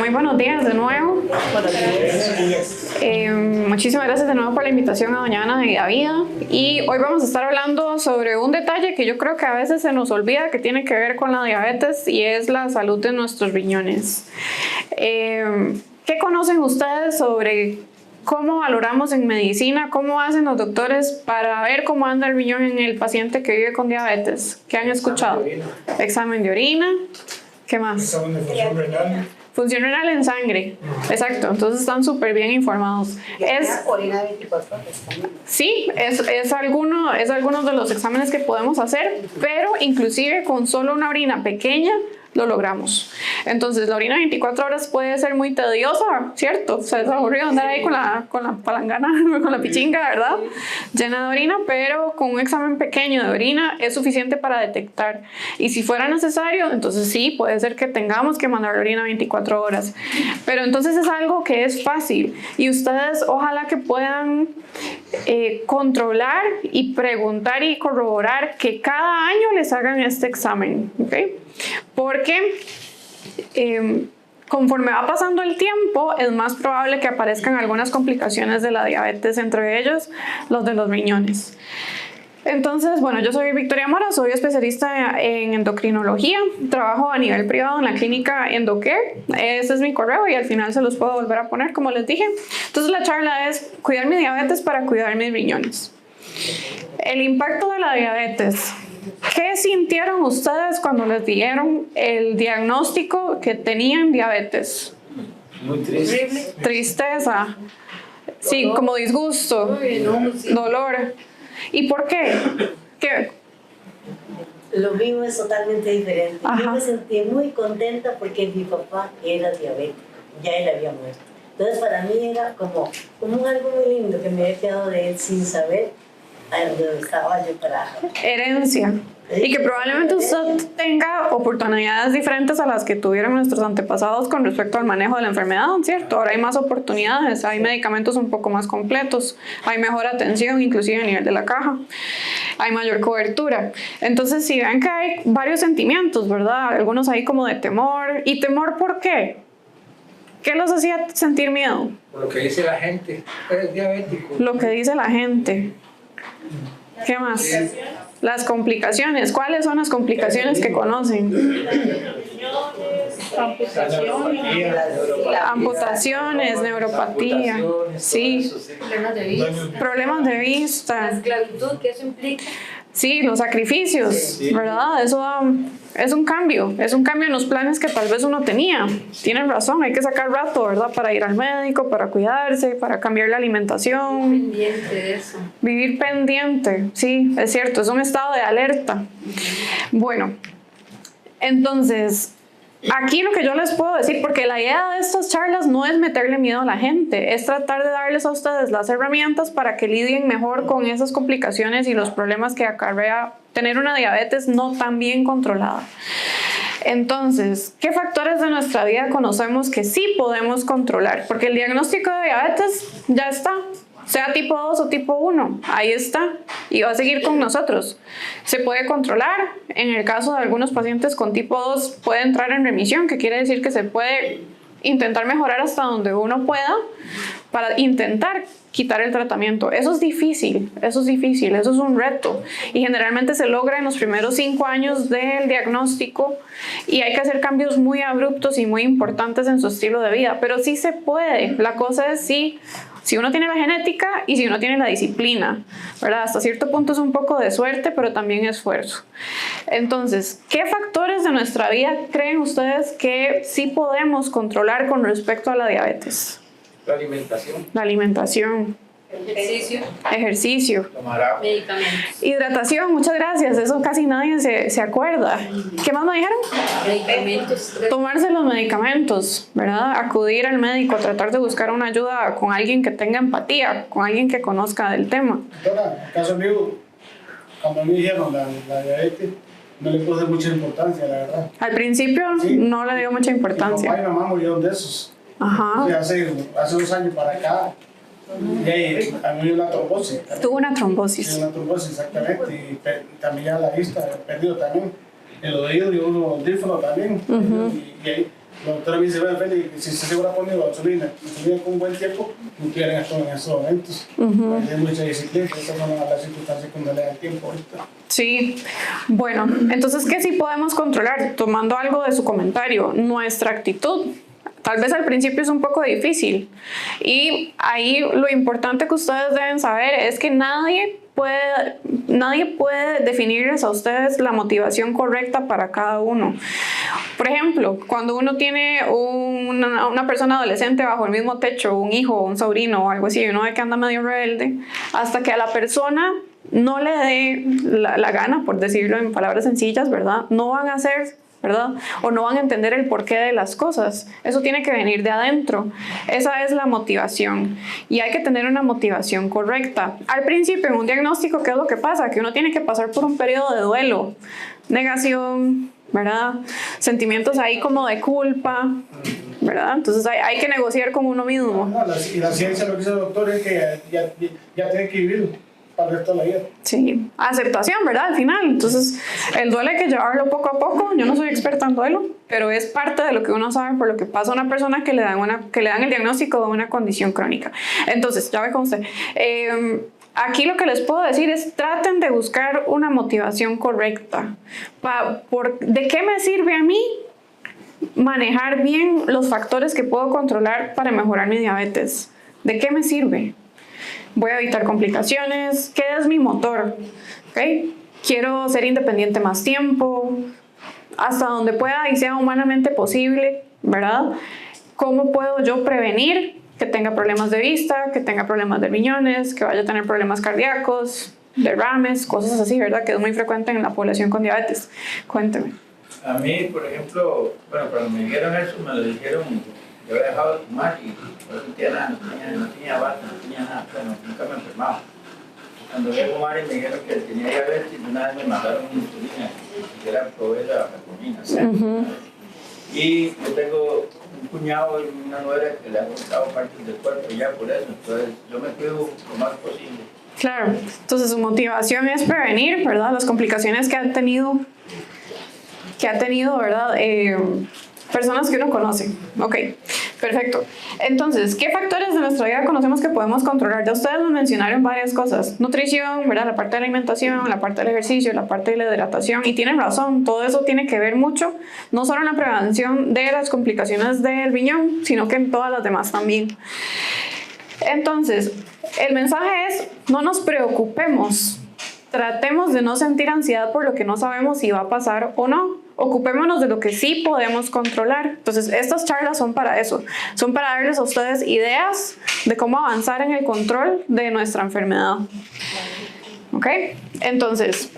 Muy buenos días de nuevo. Muchísimas gracias de nuevo por la invitación a doña Ana de Vida. Y hoy vamos a estar hablando sobre un detalle que yo creo que a veces se nos olvida, que tiene que ver con la diabetes, y es la salud de nuestros riñones. ¿Qué conocen ustedes sobre cómo valoramos en medicina, cómo hacen los doctores para ver cómo anda el riñón en el paciente que vive con diabetes? ¿Qué han escuchado? Examen de orina. ¿Qué más? Examen de función renal. Función renal en sangre. Exacto, entonces están súper bien informados. Es orina 24 horas también. Sí, es algunos de los exámenes que podemos hacer, pero inclusive con solo una orina pequeña lo logramos. Entonces la orina 24 horas puede ser muy tediosa, ¿cierto? O sea, es aburrido andar ahí con la palangana, con la pichinga, ¿verdad? Llena de orina, pero con un examen pequeño de orina es suficiente para detectar. Y si fuera necesario, entonces sí, puede ser que tengamos que mandar la orina 24 horas. Pero entonces es algo que es fácil y ustedes ojalá que puedan controlar y preguntar y corroborar que cada año les hagan este examen, ¿ok? Porque conforme va pasando el tiempo es más probable que aparezcan algunas complicaciones de la diabetes, entre ellos los de los riñones. Entonces, bueno, yo soy Victoria Mora, soy especialista en endocrinología, trabajo a nivel privado en la clínica Endocare, ese es mi correo y al final se los puedo volver a poner como les dije. Entonces la charla es cuidar mi diabetes para cuidar mis riñones. El impacto de la diabetes. ¿Qué sintieron ustedes cuando les dieron el diagnóstico que tenían diabetes? Muy triste. Tristeza. Sí, como disgusto, dolor. ¿Y por qué? ¿Qué? Lo mismo es totalmente diferente. Ajá. Yo me sentí muy contenta porque mi papá era diabético, ya él había muerto. Entonces para mí era como algo muy lindo que me había quedado de él sin saber a dónde estaba yo parada. Herencia. Y que probablemente usted tenga oportunidades diferentes a las que tuvieron nuestros antepasados con respecto al manejo de la enfermedad, ¿cierto? Ahora hay más oportunidades, hay medicamentos un poco más completos, hay mejor atención, inclusive a nivel de la caja, hay mayor cobertura. Entonces, si ven que hay varios sentimientos, ¿verdad? Algunos ahí como de temor. ¿Y temor por qué? ¿Qué los hacía sentir miedo? Por lo que dice la gente, eres diabético. Lo que dice la gente. ¿Qué más? Las complicaciones. ¿Cuáles son las complicaciones que conocen? Amputaciones, neuropatía. Sí. Problemas de vista. La esclavitud que eso implica. Sí, los sacrificios, ¿verdad? Eso es un cambio en los planes que tal vez uno tenía. Tienen razón, hay que sacar rato, ¿verdad? Para ir al médico, para cuidarse, para cambiar la alimentación. Pendiente de eso. Vivir pendiente, sí, es cierto, es un estado de alerta. Bueno, entonces, aquí lo que yo les puedo decir, porque la idea de estas charlas no es meterle miedo a la gente, es tratar de darles a ustedes las herramientas para que lidien mejor con esas complicaciones y los problemas que acarrea tener una diabetes no tan bien controlada. Entonces, ¿qué factores de nuestra vida conocemos que sí podemos controlar? Porque el diagnóstico de diabetes ya está. Sea tipo 2 o tipo 1, ahí está y va a seguir con nosotros. Se puede controlar, en el caso de algunos pacientes con tipo 2 puede entrar en remisión, que quiere decir que se puede intentar mejorar hasta donde uno pueda para intentar quitar el tratamiento. Eso es difícil, eso es un reto y generalmente se logra en los primeros 5 años del diagnóstico y hay que hacer cambios muy abruptos y muy importantes en su estilo de vida, pero sí se puede. La cosa es si uno tiene la genética y si uno tiene la disciplina, ¿verdad? Hasta cierto punto es un poco de suerte, pero también esfuerzo. Entonces, ¿qué factores de nuestra vida creen ustedes que sí podemos controlar con respecto a la diabetes? La alimentación. La alimentación. Ejercicio. Tomar agua. Medicamentos. Hidratación, muchas gracias. Eso casi nadie se acuerda. ¿Qué más me dijeron? Medicamentos. Tomarse los medicamentos, ¿verdad? Acudir al médico, tratar de buscar una ayuda con alguien que tenga empatía, con alguien que conozca del tema. Doctora, en caso mío, cuando me dijeron la diabetes, no le puse mucha importancia, la verdad. Al principio Sí. no le dio mucha Mi importancia. papá y mamá murieron de esos. Ajá. O sea, hace 2 años para acá, y ahí a mí me dio una trombosis. Tuvo una Sí, trombosis. una trombosis, exactamente. Y también ya la vista, he perdido también el oído y uno audífono también. Y ahí la doctora me dice, "Ve, Feli, si usted se hubiera ponido gasolina con un buen tiempo, no quieren esto en esos momentos. Hay mucha disciplina, esas son las circunstancias que no le da el tiempo ahorita. Sí, bueno, entonces, ¿qué sí podemos controlar? Tomando algo de su comentario, nuestra actitud. Tal vez al principio es un poco difícil. Y ahí lo importante que ustedes deben saber es que nadie puede definirles a ustedes la motivación correcta para cada uno. Por ejemplo, cuando uno tiene una persona adolescente bajo el mismo techo, un hijo, un sobrino o algo así, uno ve que anda medio rebelde, hasta que a la persona no le dé la gana, por decirlo en palabras sencillas, ¿verdad? No van a hacer, ¿verdad? O no van a entender el porqué de las cosas. Eso tiene que venir de adentro. Esa es la motivación. Y hay que tener una motivación correcta. Al principio, en un diagnóstico, ¿qué es lo que pasa? Que uno tiene que pasar por un periodo de duelo, negación, ¿verdad? Sentimientos ahí como de culpa, ¿verdad? Entonces hay que negociar con uno mismo. Y la ciencia lo que dice el doctor es que ya tiene que vivir para el resto de la vida. Sí, aceptación, ¿verdad? Al final. Entonces, el duelo hay que llevarlo poco a poco. Yo no soy experta en duelo, pero es parte de lo que uno sabe por lo que pasa a una persona que le dan el diagnóstico de una condición crónica. Entonces, ya ve con usted. Aquí lo que les puedo decir es traten de buscar una motivación correcta. ¿De qué me sirve a mí manejar bien los factores que puedo controlar para mejorar mi diabetes? ¿De qué me sirve? Voy a evitar complicaciones. ¿Qué es mi motor? ¿Okay? Quiero ser independiente más tiempo, hasta donde pueda y sea humanamente posible, ¿verdad? ¿Cómo puedo yo prevenir que tenga problemas de vista, que tenga problemas de riñones, que vaya a tener problemas cardíacos, derrames, cosas así, ¿verdad? Que es muy frecuente en la población con diabetes. Cuénteme. A mí, por ejemplo, bueno, cuando me dijeron eso, me lo dijeron, yo había dejado de fumar y no sentía nada, no tenía bata, no tenía nada, bueno, nunca me enfermaba. Cuando dejé de fumar y me dijeron que tenía diabetes, una vez me mandaron una insulina, ni siquiera probé la metformina. Y yo tengo un cuñado y una nuera que le han cortado partes del cuerpo ya por eso, entonces yo me cuido lo más posible. Claro, entonces su motivación es prevenir, ¿verdad? Las complicaciones que ha tenido, ¿verdad? Personas que uno conoce. Ok, perfecto. Entonces, ¿qué factores de nuestra vida conocemos que podemos controlar? Ya ustedes nos mencionaron varias cosas. Nutrición, ¿verdad? La parte de la alimentación, la parte del ejercicio, la parte de la hidratación. Y tienen razón, todo eso tiene que ver mucho, no solo en la prevención de las complicaciones del riñón, sino que en todas las demás también. Entonces, el mensaje es, no nos preocupemos. Tratemos de no sentir ansiedad por lo que no sabemos si va a pasar o no. Ocupémonos de lo que sí podemos controlar. Entonces, estas charlas son para eso. Son para darles a ustedes ideas de cómo avanzar en el control de nuestra enfermedad. ¿Ok? Entonces,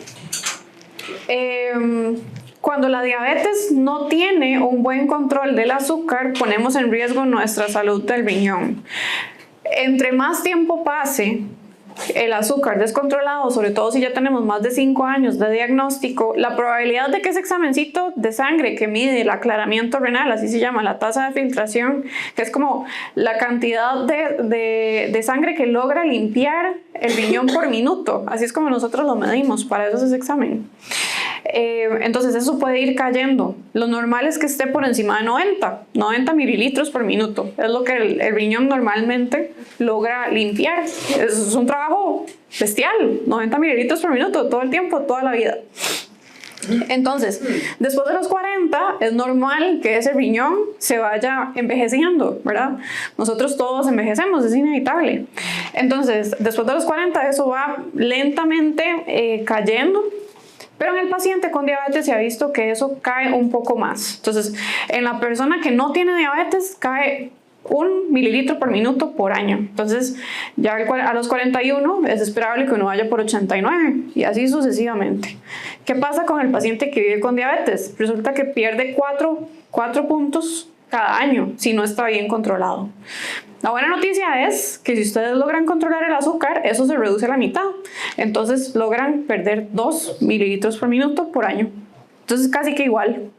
cuando la diabetes no tiene un buen control del azúcar, ponemos en riesgo nuestra salud del riñón. Entre más tiempo pase el azúcar descontrolado, sobre todo si ya tenemos más de 5 años de diagnóstico, la probabilidad de que ese examencito de sangre que mide el aclaramiento renal, así se llama, la tasa de filtración, que es como la cantidad de sangre que logra limpiar el riñón por minuto, así es como nosotros lo medimos, para eso es ese examen. Entonces eso puede ir cayendo. Lo normal es que esté por encima de 90 mililitros por minuto. Es lo que el riñón normalmente logra limpiar. Es un trabajo bestial, 90 mililitros por minuto, todo el tiempo, toda la vida. Entonces, después de los 40 es normal que ese riñón se vaya envejeciendo, ¿verdad? Nosotros todos envejecemos, es inevitable. Entonces, después de los 40 eso va lentamente cayendo. Pero en el paciente con diabetes se ha visto que eso cae un poco más. Entonces, en la persona que no tiene diabetes cae 1 mililitro por minuto por año. Entonces, ya a los 41 es esperable que uno vaya por 89 y así sucesivamente. ¿Qué pasa con el paciente que vive con diabetes? Resulta que pierde 4 puntos cada año si no está bien controlado. La buena noticia es que si ustedes logran controlar el azúcar, eso se reduce a la mitad. Entonces logran perder 2 mililitros por minuto por año. Entonces casi que igual.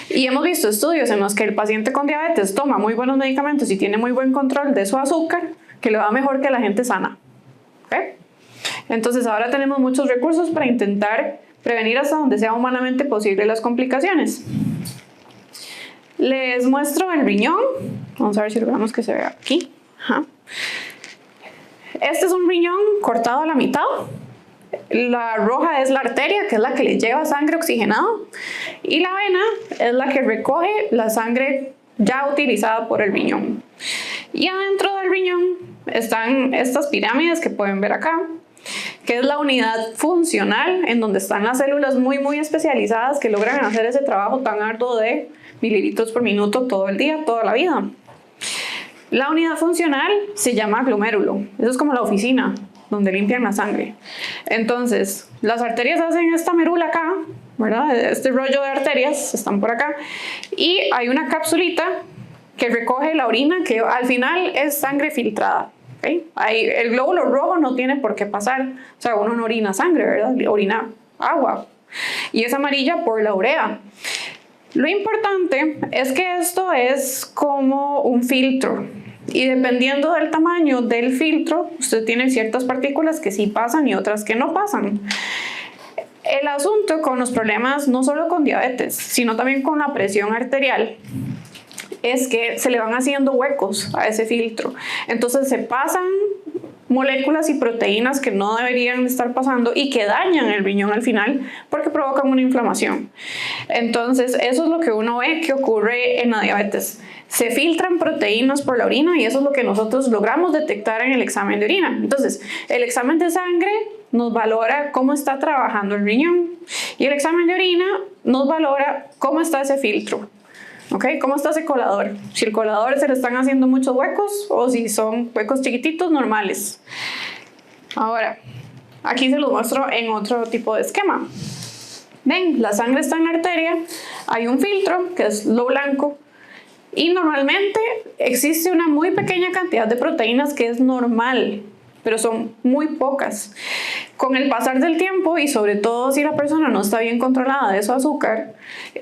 Y hemos visto estudios en los que el paciente con diabetes toma muy buenos medicamentos y tiene muy buen control de su azúcar, que le va mejor que la gente sana. ¿Okay? Entonces ahora tenemos muchos recursos para intentar prevenir hasta donde sea humanamente posible las complicaciones. Les muestro el riñón. Vamos a ver si logramos que se vea aquí. Ajá. Este es un riñón cortado a la mitad. La roja es la arteria, que es la que le lleva sangre oxigenada. Y la vena es la que recoge la sangre ya utilizada por el riñón. Y adentro del riñón están estas pirámides que pueden ver acá, que es la unidad funcional en donde están las células muy especializadas que logran hacer ese trabajo tan arduo de mililitros por minuto todo el día, toda la vida. La unidad funcional se llama glomérulo. Eso es como la oficina donde limpian la sangre. Entonces, las arterias hacen esta merula acá, ¿verdad? Este rollo de arterias están por acá. Y hay una capsulita que recoge la orina, que al final es sangre filtrada. ¿Okay? El glóbulo rojo no tiene por qué pasar. O sea, uno no orina sangre, ¿verdad? Orina agua. Y es amarilla por la urea. Lo importante es que esto es como un filtro. Y dependiendo del tamaño del filtro, usted tiene ciertas partículas que sí pasan y otras que no pasan. El asunto con los problemas, no solo con diabetes, sino también con la presión arterial, es que se le van haciendo huecos a ese filtro. Entonces se pasan moléculas y proteínas que no deberían estar pasando y que dañan el riñón al final porque provocan una inflamación. Entonces eso es lo que uno ve que ocurre en la diabetes. Se filtran proteínas por la orina y eso es lo que nosotros logramos detectar en el examen de orina. Entonces el examen de sangre nos valora cómo está trabajando el riñón y el examen de orina nos valora cómo está ese filtro. ¿Okay? ¿Cómo está ese colador? Si el colador se le están haciendo muchos huecos o si son huecos chiquititos normales. Ahora, aquí se los muestro en otro tipo de esquema. Ven, la sangre está en la arteria, hay un filtro que es lo blanco y normalmente existe una muy pequeña cantidad de proteínas que es normal, pero son muy pocas. Con el pasar del tiempo y sobre todo si la persona no está bien controlada de su azúcar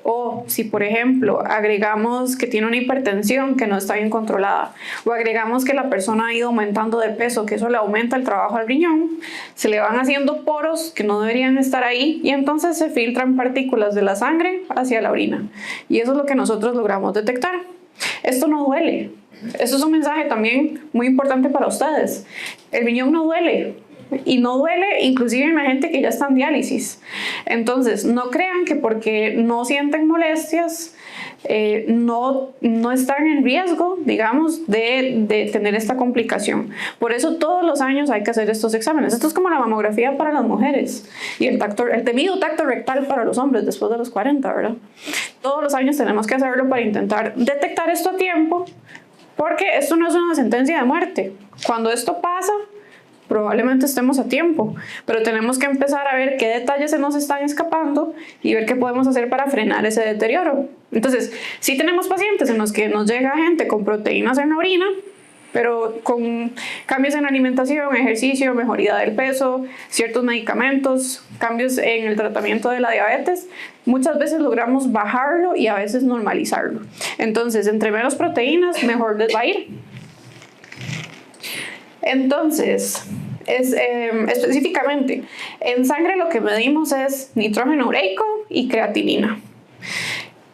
o si por ejemplo agregamos que tiene una hipertensión que no está bien controlada o agregamos que la persona ha ido aumentando de peso, que eso le aumenta el trabajo al riñón, se le van haciendo poros que no deberían estar ahí y entonces se filtran partículas de la sangre hacia la orina y eso es lo que nosotros logramos detectar. Esto no duele. Esto es un mensaje también muy importante para ustedes. El riñón no duele y no duele inclusive en la gente que ya está en diálisis. Entonces no crean que porque no sienten molestias no están en riesgo, digamos, de tener esta complicación. Por eso todos los años hay que hacer estos exámenes. Esto es como la mamografía para las mujeres y el temido tacto rectal para los hombres después de los 40, ¿verdad? Todos los años tenemos que hacerlo para intentar detectar esto a tiempo, porque esto no es una sentencia de muerte. Cuando esto pasa, probablemente estemos a tiempo, pero tenemos que empezar a ver qué detalles se nos están escapando y ver qué podemos hacer para frenar ese deterioro. Entonces, sí tenemos pacientes en los que nos llega gente con proteínas en la orina, pero con cambios en la alimentación, ejercicio, mejoría del peso, ciertos medicamentos, cambios en el tratamiento de la diabetes, muchas veces logramos bajarlo y a veces normalizarlo. Entonces, entre menos proteínas, mejor les va a ir. Entonces, específicamente, en sangre lo que medimos es nitrógeno ureico y creatinina.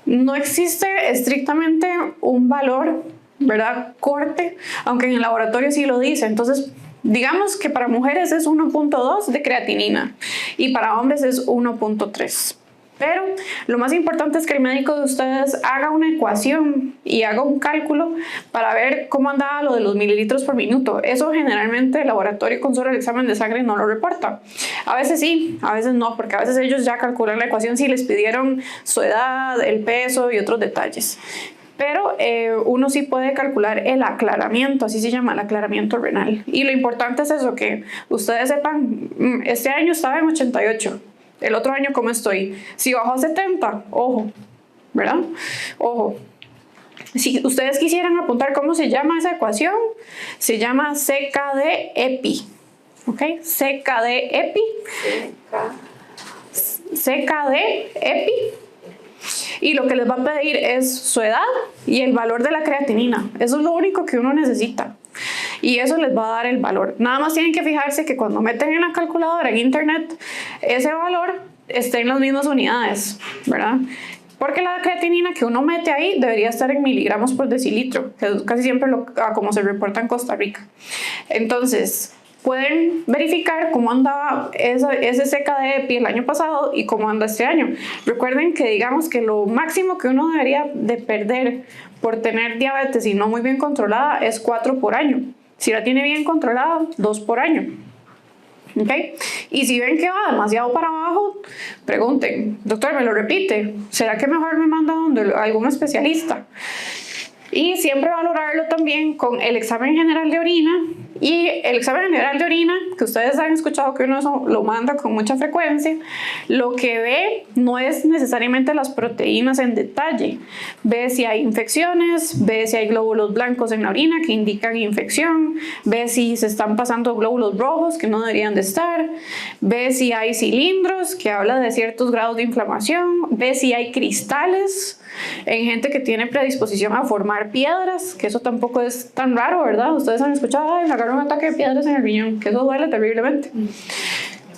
No existe estrictamente un valor, ¿verdad?, corte, aunque en el laboratorio sí lo dice. Entonces, digamos que para mujeres es 1.2 de creatinina y para hombres es 1.3. Pero lo más importante es que el médico de ustedes haga una ecuación y haga un cálculo para ver cómo andaba lo de los mililitros por minuto. Eso generalmente el laboratorio con solo el examen de sangre no lo reporta. A veces sí, a veces no, porque a veces ellos ya calculan la ecuación si les pidieron su edad, el peso y otros detalles. Pero uno sí puede calcular el aclaramiento, así se llama, el aclaramiento renal. Y lo importante es eso, que ustedes sepan, este año estaba en 88. El otro año, ¿cómo estoy? Si bajo a 70, ojo, ¿verdad? Ojo. Si ustedes quisieran apuntar cómo se llama esa ecuación, se llama CKD-EPI. ¿Ok? CKD-EPI. CKD-EPI. Y lo que les va a pedir es su edad y el valor de la creatinina. Eso es lo único que uno necesita. Y eso les va a dar el valor. Nada más tienen que fijarse que cuando meten en la calculadora en internet, ese valor esté en las mismas unidades, ¿verdad? porque la creatinina que uno mete ahí debería estar en miligramos por decilitro, que es casi siempre como se reporta en Costa Rica. Entonces, pueden verificar cómo andaba ese CK de EPI el año pasado y cómo anda este año. Recuerden que digamos que lo máximo que uno debería de perder por tener diabetes y no muy bien controlada es 4 por año. Si la tiene bien controlada, 2 por año. ¿Okay? Y si ven que va demasiado para abajo, pregunten, doctor, ¿me lo repite? ¿Será que mejor me manda a algún especialista? Y siempre valorarlo también con el examen general de orina. Y el examen general de orina, que ustedes han escuchado que uno lo manda con mucha frecuencia, lo que ve no es necesariamente las proteínas en detalle. Ve si hay infecciones, ve si hay glóbulos blancos en la orina que indican infección, ve si se están pasando glóbulos rojos que no deberían de estar, ve si hay cilindros, que habla de ciertos grados de inflamación, ve si hay cristales en gente que tiene predisposición a formar piedras, que eso tampoco es tan raro, ¿verdad? Ustedes han escuchado, ay, me agarró un ataque de piedras en el riñón, que eso duele terriblemente.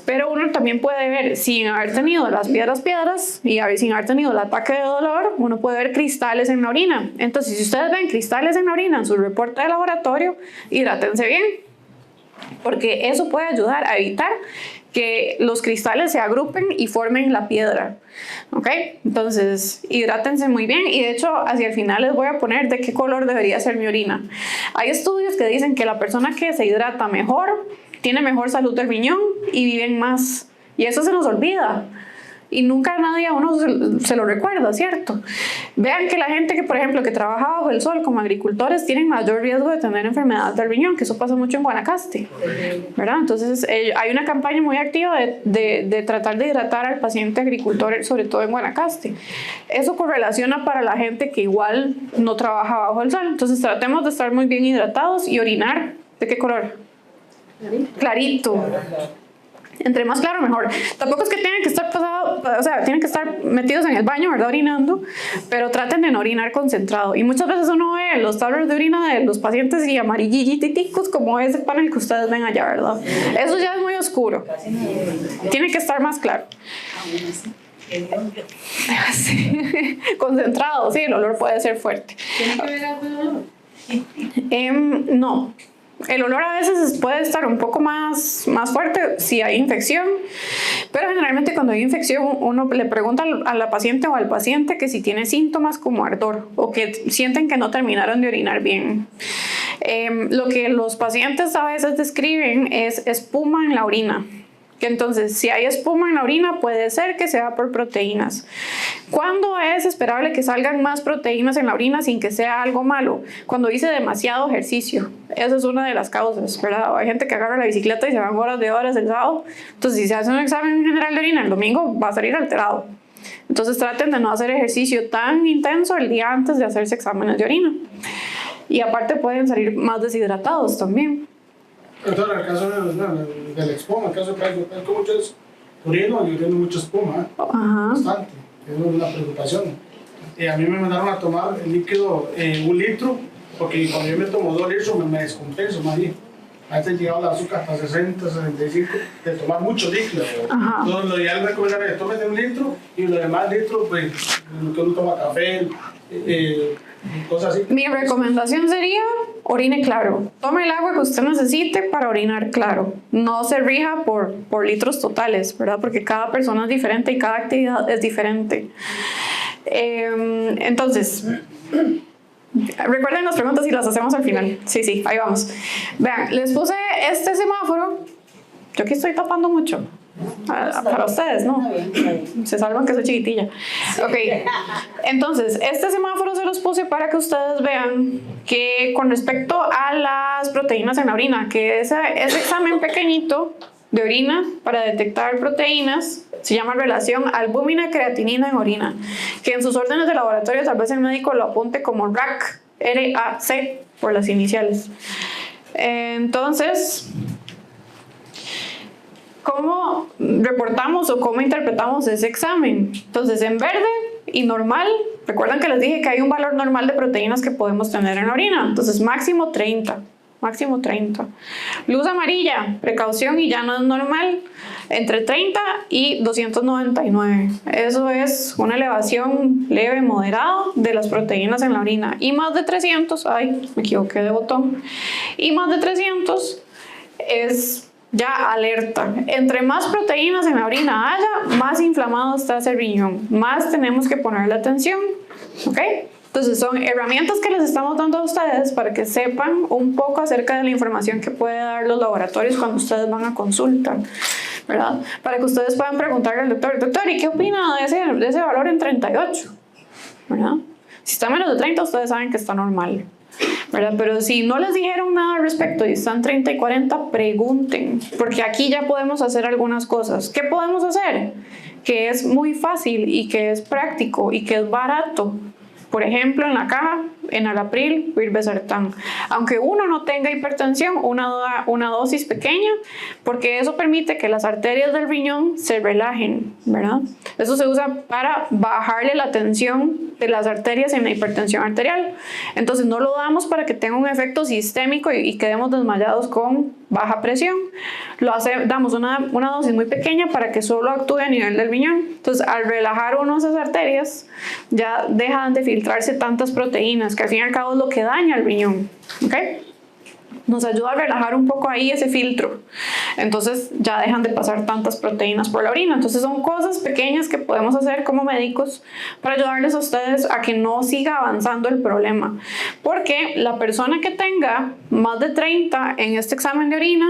Pero uno también puede ver, sin haber tenido las piedras y sin haber tenido el ataque de dolor, uno puede ver cristales en la orina. Entonces, si ustedes ven cristales en la orina en su reporte de laboratorio, hidrátense bien, porque eso puede ayudar a evitar que los cristales se agrupen y formen la piedra. ¿Ok? Entonces, hidrátense muy bien, y de hecho hacia el final les voy a poner de qué color debería ser mi orina. Hay estudios que dicen que la persona que se hidrata mejor tiene mejor salud del riñón y viven más, y eso se nos olvida y nunca nadie a uno se lo recuerda, ¿cierto? Vean que la gente que, por ejemplo, que trabaja bajo el sol como agricultores tienen mayor riesgo de tener enfermedad del riñón, que eso pasa mucho en Guanacaste, ¿verdad? Entonces hay una campaña muy activa de tratar de hidratar al paciente agricultor, sobre todo en Guanacaste. Eso correlaciona para la gente que igual no trabaja bajo el sol. Entonces tratemos de estar muy bien hidratados y orinar. ¿De qué color? Clarito. Entre más claro, mejor. Tampoco es que tienen que estar tienen que estar metidos en el baño, ¿verdad? Orinando, pero traten de no orinar concentrado. Y muchas veces uno ve los tableros de orina de los pacientes y amarillititicos como ese panel que ustedes ven allá, ¿verdad? Eso ya es muy oscuro. Tiene que estar más claro. Sí. Concentrado, sí, el olor puede ser fuerte. ¿Tiene que ver algo el olor? No. El olor a veces puede estar un poco más fuerte si hay infección, pero generalmente cuando hay infección uno le pregunta a la paciente o al paciente que si tiene síntomas como ardor o que sienten que no terminaron de orinar bien. Lo que los pacientes a veces describen es espuma en la orina. Que entonces, si hay espuma en la orina, puede ser que sea por proteínas. ¿Cuándo es esperable que salgan más proteínas en la orina sin que sea algo malo? Cuando hice demasiado ejercicio. Esa es una de las causas, ¿verdad? Hay gente que agarra la bicicleta y se van horas de horas el sábado. Entonces, si se hace un examen general de orina el domingo, va a salir alterado. Entonces, traten de no hacer ejercicio tan intenso el día antes de hacerse exámenes de orina. Y aparte pueden salir más deshidratados también. Entonces, en el caso de la espuma, en el caso de que muchos orino y tienen mucha espuma, bastante, es una preocupación. A mí me mandaron a tomar el líquido 1 litro, porque cuando yo me tomo 2 litros me descompenso más bien. Antes llegaba el azúcar hasta 60, 65, de tomar mucho líquido. Entonces, lo ideal es recomendar que tomes de 1 litro y los demás litros, pues, que uno toma café, cosas así. Mi recomendación sería orine claro. Tome el agua que usted necesite para orinar claro. No se rija por litros totales, ¿verdad? Porque cada persona es diferente y cada actividad es diferente. Entonces, recuerden las preguntas y las hacemos al final. Sí, ahí vamos. Vean, les puse este semáforo. Yo aquí estoy tapando mucho. Para ustedes, ¿no? Se salvan que soy chiquitilla. Ok, entonces este semáforo se los puse para que ustedes vean que con respecto a las proteínas en la orina, que ese examen pequeñito de orina para detectar proteínas se llama relación albúmina-creatinina en orina, que en sus órdenes de laboratorio tal vez el médico lo apunte como RAC, R-A-C por las iniciales. Entonces, ¿cómo reportamos o cómo interpretamos ese examen? Entonces, en verde y normal, recuerdan que les dije que hay un valor normal de proteínas que podemos tener en la orina. Entonces, máximo 30. Luz amarilla, precaución y ya no es normal. entre 30 y 299. Eso es una elevación leve, moderada de las proteínas en la orina. Y más de 300, ay, me equivoqué de botón. Y más de 300 es ya alerta. Entre más proteínas en la orina haya, más inflamado está ese riñón. Más tenemos que ponerle atención. ¿Ok? Entonces son herramientas que les estamos dando a ustedes para que sepan un poco acerca de la información que puede dar los laboratorios cuando ustedes van a consulta, ¿verdad? Para que ustedes puedan preguntarle al doctor, doctor, ¿y qué opina de ese valor en 38? ¿Verdad? Si está menos de 30, ustedes saben que está normal, ¿verdad? Pero si no les dijeron nada al respecto y están 30 y 40, pregunten, porque aquí ya podemos hacer algunas cosas. ¿Qué podemos hacer? Que es muy fácil y que es práctico y que es barato. Por ejemplo, en la caja, enalapril o irbesartán. Aunque uno no tenga hipertensión, una dosis pequeña, porque eso permite que las arterias del riñón se relajen, ¿verdad? Eso se usa para bajarle la tensión de las arterias en la hipertensión arterial. Entonces no lo damos para que tenga un efecto sistémico y quedemos desmayados con baja presión. Damos una dosis muy pequeña para que solo actúe a nivel del riñón. Entonces al relajar uno esas arterias, ya dejan de filtrarse tantas proteínas, que al fin y al cabo es lo que daña el riñón. ¿Ok? Nos ayuda a relajar un poco ahí ese filtro. Entonces ya dejan de pasar tantas proteínas por la orina. Entonces son cosas pequeñas que podemos hacer como médicos para ayudarles a ustedes a que no siga avanzando el problema. Porque la persona que tenga más de 30 en este examen de orina,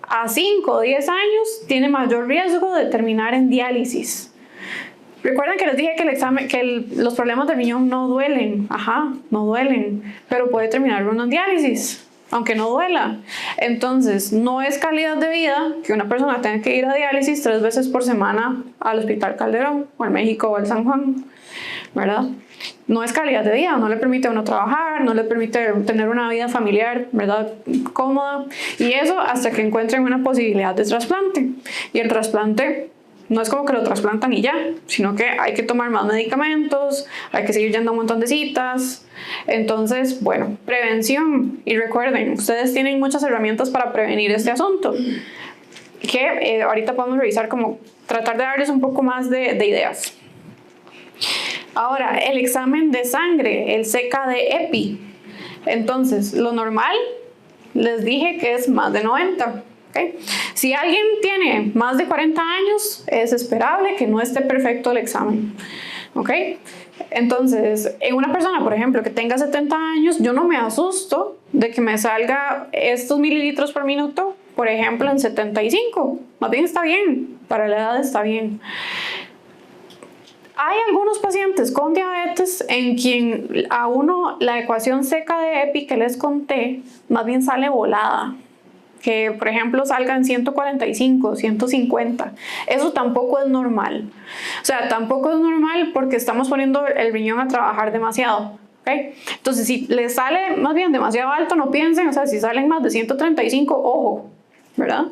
a 5 o 10 años tiene mayor riesgo de terminar en diálisis. Recuerden que les dije que los problemas del riñón no duelen. Ajá, no duelen, pero puede terminar uno en diálisis, aunque no duela. Entonces, no es calidad de vida que una persona tenga que ir a diálisis 3 veces por semana al Hospital Calderón, o al México, o al San Juan, ¿verdad? No es calidad de vida, no le permite a uno trabajar, no le permite tener una vida familiar, ¿verdad?, cómoda. Y eso hasta que encuentren una posibilidad de trasplante. Y el trasplante no es como que lo trasplantan y ya, sino que hay que tomar más medicamentos, hay que seguir yendo a un montón de citas. Entonces, bueno, prevención. Y recuerden, ustedes tienen muchas herramientas para prevenir este asunto, que ahorita podemos revisar, como tratar de darles un poco más de ideas. Ahora, el examen de sangre, el CKD-EPI. Entonces, lo normal, les dije que es más de 90. ¿Okay? Si alguien tiene más de 40 años, es esperable que no esté perfecto el examen. ¿Okay? Entonces, en una persona, por ejemplo, que tenga 70 años, yo no me asusto de que me salga estos mililitros por minuto, por ejemplo, en 75. Más bien está bien, para la edad está bien. Hay algunos pacientes con diabetes en quien a uno la ecuación CKD-EPI que les conté más bien sale volada. Que por ejemplo salga en 145, 150. Eso tampoco es normal. O sea, tampoco es normal porque estamos poniendo el riñón a trabajar demasiado. ¿Okay? Entonces, si les sale más bien demasiado alto, no piensen, o sea, si salen más de 135, ojo, ¿verdad?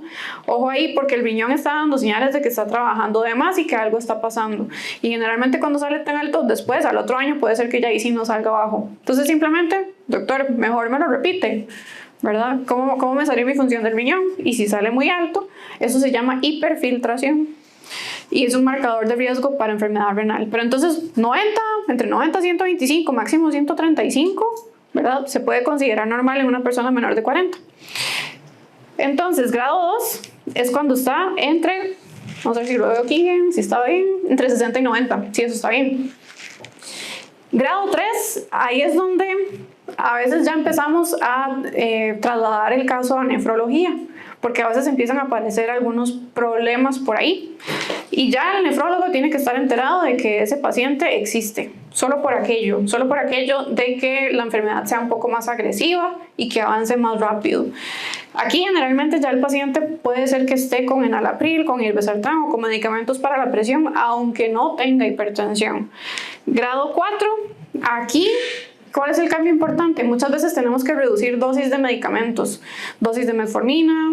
Ojo ahí, porque el riñón está dando señales de que está trabajando de más y que algo está pasando. Y generalmente cuando sale tan alto, después, al otro año, puede ser que ya ahí sí no salga bajo. Entonces, simplemente, doctor, mejor me lo repite, ¿verdad? ¿Cómo me salió mi función del riñón? Y si sale muy alto, eso se llama hiperfiltración. Y es un marcador de riesgo para enfermedad renal. Pero entonces, 90, entre 90 y 125, máximo 135, ¿verdad? Se puede considerar normal en una persona menor de 40. Entonces, grado 2 es cuando está entre, vamos a ver si lo veo aquí bien, si está bien, entre 60 y 90, sí, eso está bien. Grado 3, ahí es donde a veces ya empezamos a trasladar el caso a nefrología, porque a veces empiezan a aparecer algunos problemas por ahí. Y ya el nefrólogo tiene que estar enterado de que ese paciente existe, solo por aquello de que la enfermedad sea un poco más agresiva y que avance más rápido. Aquí generalmente ya el paciente puede ser que esté con enalapril, con irbesartán o con medicamentos para la presión, aunque no tenga hipertensión. Grado 4, aquí, ¿cuál es el cambio importante? Muchas veces tenemos que reducir dosis de medicamentos, dosis de metformina,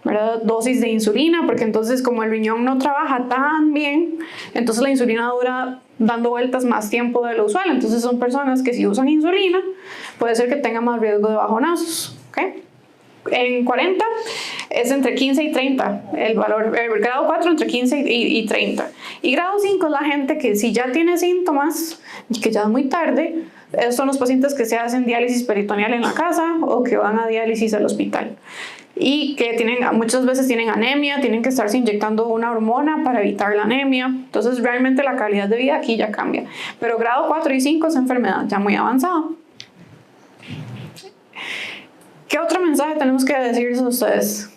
¿verdad? Dosis de insulina, porque entonces como el riñón no trabaja tan bien, entonces la insulina dura dando vueltas más tiempo de lo usual. Entonces son personas que si usan insulina, puede ser que tengan más riesgo de bajonazos. ¿Okay? En 40 es entre 15 y 30 el valor, el grado 4 entre 15 y 30. Y grado 5 es la gente que si ya tiene síntomas y que ya es muy tarde, esos son los pacientes que se hacen diálisis peritoneal en la casa o que van a diálisis al hospital. Y que muchas veces tienen anemia, tienen que estarse inyectando una hormona para evitar la anemia. Entonces realmente la calidad de vida aquí ya cambia. Pero grado 4 y 5 es enfermedad ya muy avanzada. ¿Qué otro mensaje tenemos que decirles a ustedes?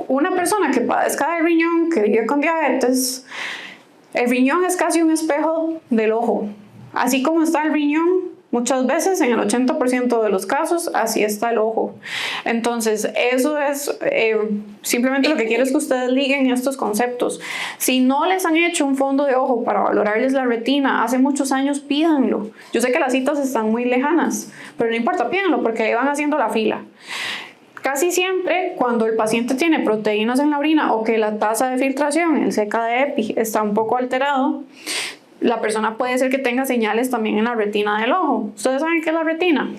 Una persona que padezca de riñón, que vive con diabetes, el riñón es casi un espejo del ojo. Así como está el riñón, muchas veces, en el 80% de los casos, así está el ojo. Entonces, eso es simplemente lo que quiero es que ustedes liguen estos conceptos. Si no les han hecho un fondo de ojo para valorarles la retina hace muchos años, pídanlo. Yo sé que las citas están muy lejanas, pero no importa, pídanlo porque ahí van haciendo la fila. Casi siempre, cuando el paciente tiene proteínas en la orina o que la tasa de filtración, el CK-de-EPI, está un poco alterado, la persona puede ser que tenga señales también en la retina del ojo. ¿Ustedes saben qué es la retina?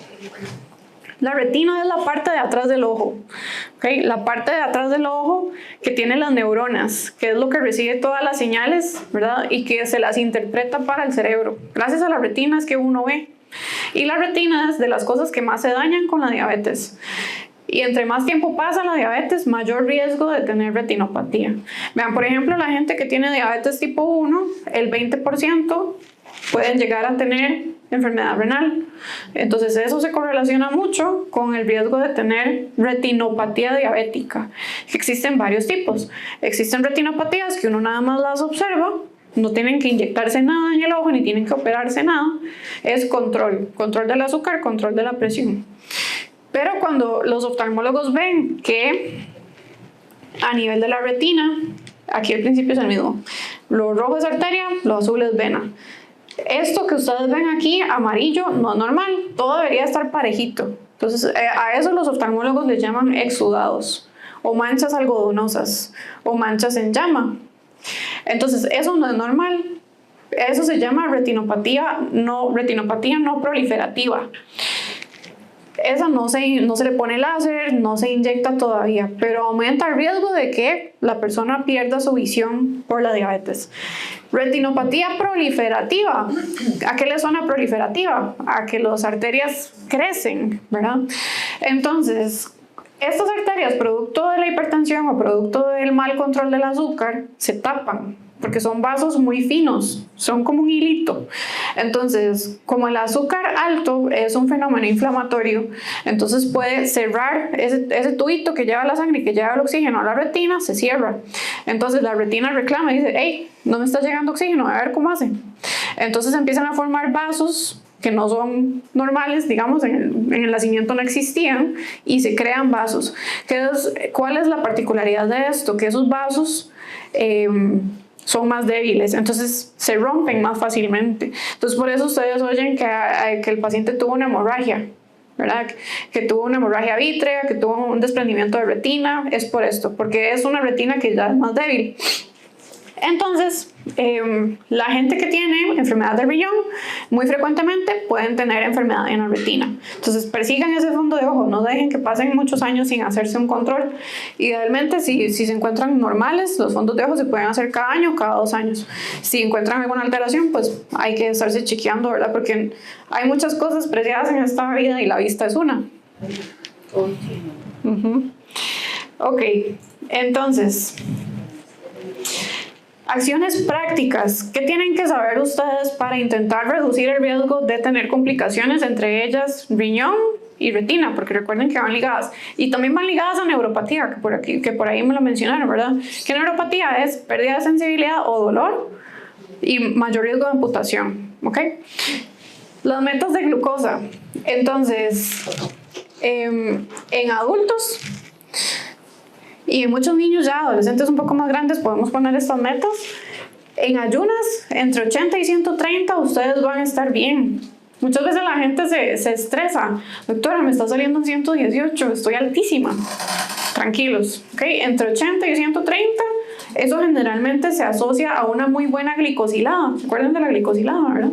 La retina es la parte de atrás del ojo, ¿okay? La parte de atrás del ojo que tiene las neuronas, que es lo que recibe todas las señales, ¿verdad? Y que se las interpreta para el cerebro. Gracias a la retina es que uno ve. Y la retina es de las cosas que más se dañan con la diabetes. Y entre más tiempo pasa la diabetes, mayor riesgo de tener retinopatía. Vean, por ejemplo, la gente que tiene diabetes tipo 1, el 20% pueden llegar a tener enfermedad renal. Entonces eso se correlaciona mucho con el riesgo de tener retinopatía diabética. Existen varios tipos. Existen retinopatías que uno nada más las observa, no tienen que inyectarse nada en el ojo ni tienen que operarse nada. Es control del azúcar, control de la presión. Pero cuando los oftalmólogos ven que a nivel de la retina, aquí el principio es el mismo, lo rojo es arteria, lo azul es vena. Esto que ustedes ven aquí, amarillo, no es normal, todo debería estar parejito. Entonces a eso los oftalmólogos les llaman exudados, o manchas algodonosas, o manchas en llama. Entonces eso no es normal, eso se llama retinopatía no proliferativa. Esa no se le pone láser, no se inyecta todavía, pero aumenta el riesgo de que la persona pierda su visión por la diabetes. Retinopatía proliferativa. ¿A qué le suena proliferativa? A que las arterias crecen, ¿verdad? Entonces, estas arterias, producto de la hipertensión o producto del mal control del azúcar, se tapan, porque son vasos muy finos, son como un hilito. Entonces, como el azúcar alto es un fenómeno inflamatorio, entonces puede cerrar ese tubito que lleva la sangre y que lleva el oxígeno a la retina, se cierra. Entonces la retina reclama y dice, hey, no me está llegando oxígeno, a ver cómo hace. Entonces empiezan a formar vasos que no son normales, digamos, en el nacimiento no existían, y se crean vasos. ¿Cuál es la particularidad de esto? Que esos vasos son más débiles, entonces se rompen más fácilmente. Entonces por eso ustedes oyen que el paciente tuvo una hemorragia, ¿verdad? Que tuvo una hemorragia vítrea, que tuvo un desprendimiento de retina, es por esto, porque es una retina que ya es más débil. Entonces, la gente que tiene enfermedad del riñón, muy frecuentemente pueden tener enfermedad en la retina. Entonces, persigan ese fondo de ojo, no dejen que pasen muchos años sin hacerse un control. Idealmente, si se encuentran normales, los fondos de ojo se pueden hacer cada año, cada 2 años. Si encuentran alguna alteración, pues hay que estarse chequeando, ¿verdad? Porque hay muchas cosas preciadas en esta vida y la vista es una. Ok, entonces, acciones prácticas. ¿Qué tienen que saber ustedes para intentar reducir el riesgo de tener complicaciones, entre ellas riñón y retina? Porque recuerden que van ligadas. Y también van ligadas a neuropatía, que por ahí me lo mencionaron, ¿verdad? ¿Qué neuropatía es? Pérdida de sensibilidad o dolor y mayor riesgo de amputación, ¿ok? Las metas de glucosa. Entonces, en adultos y en muchos niños ya adolescentes un poco más grandes podemos poner estas metas. En ayunas, entre 80 y 130 ustedes van a estar bien. Muchas veces la gente se estresa. Doctora, me está saliendo en 118, estoy altísima. Tranquilos, ¿ok? Entre 80 y 130, eso generalmente se asocia a una muy buena glicosilada. ¿Se acuerdan de la glicosilada, verdad?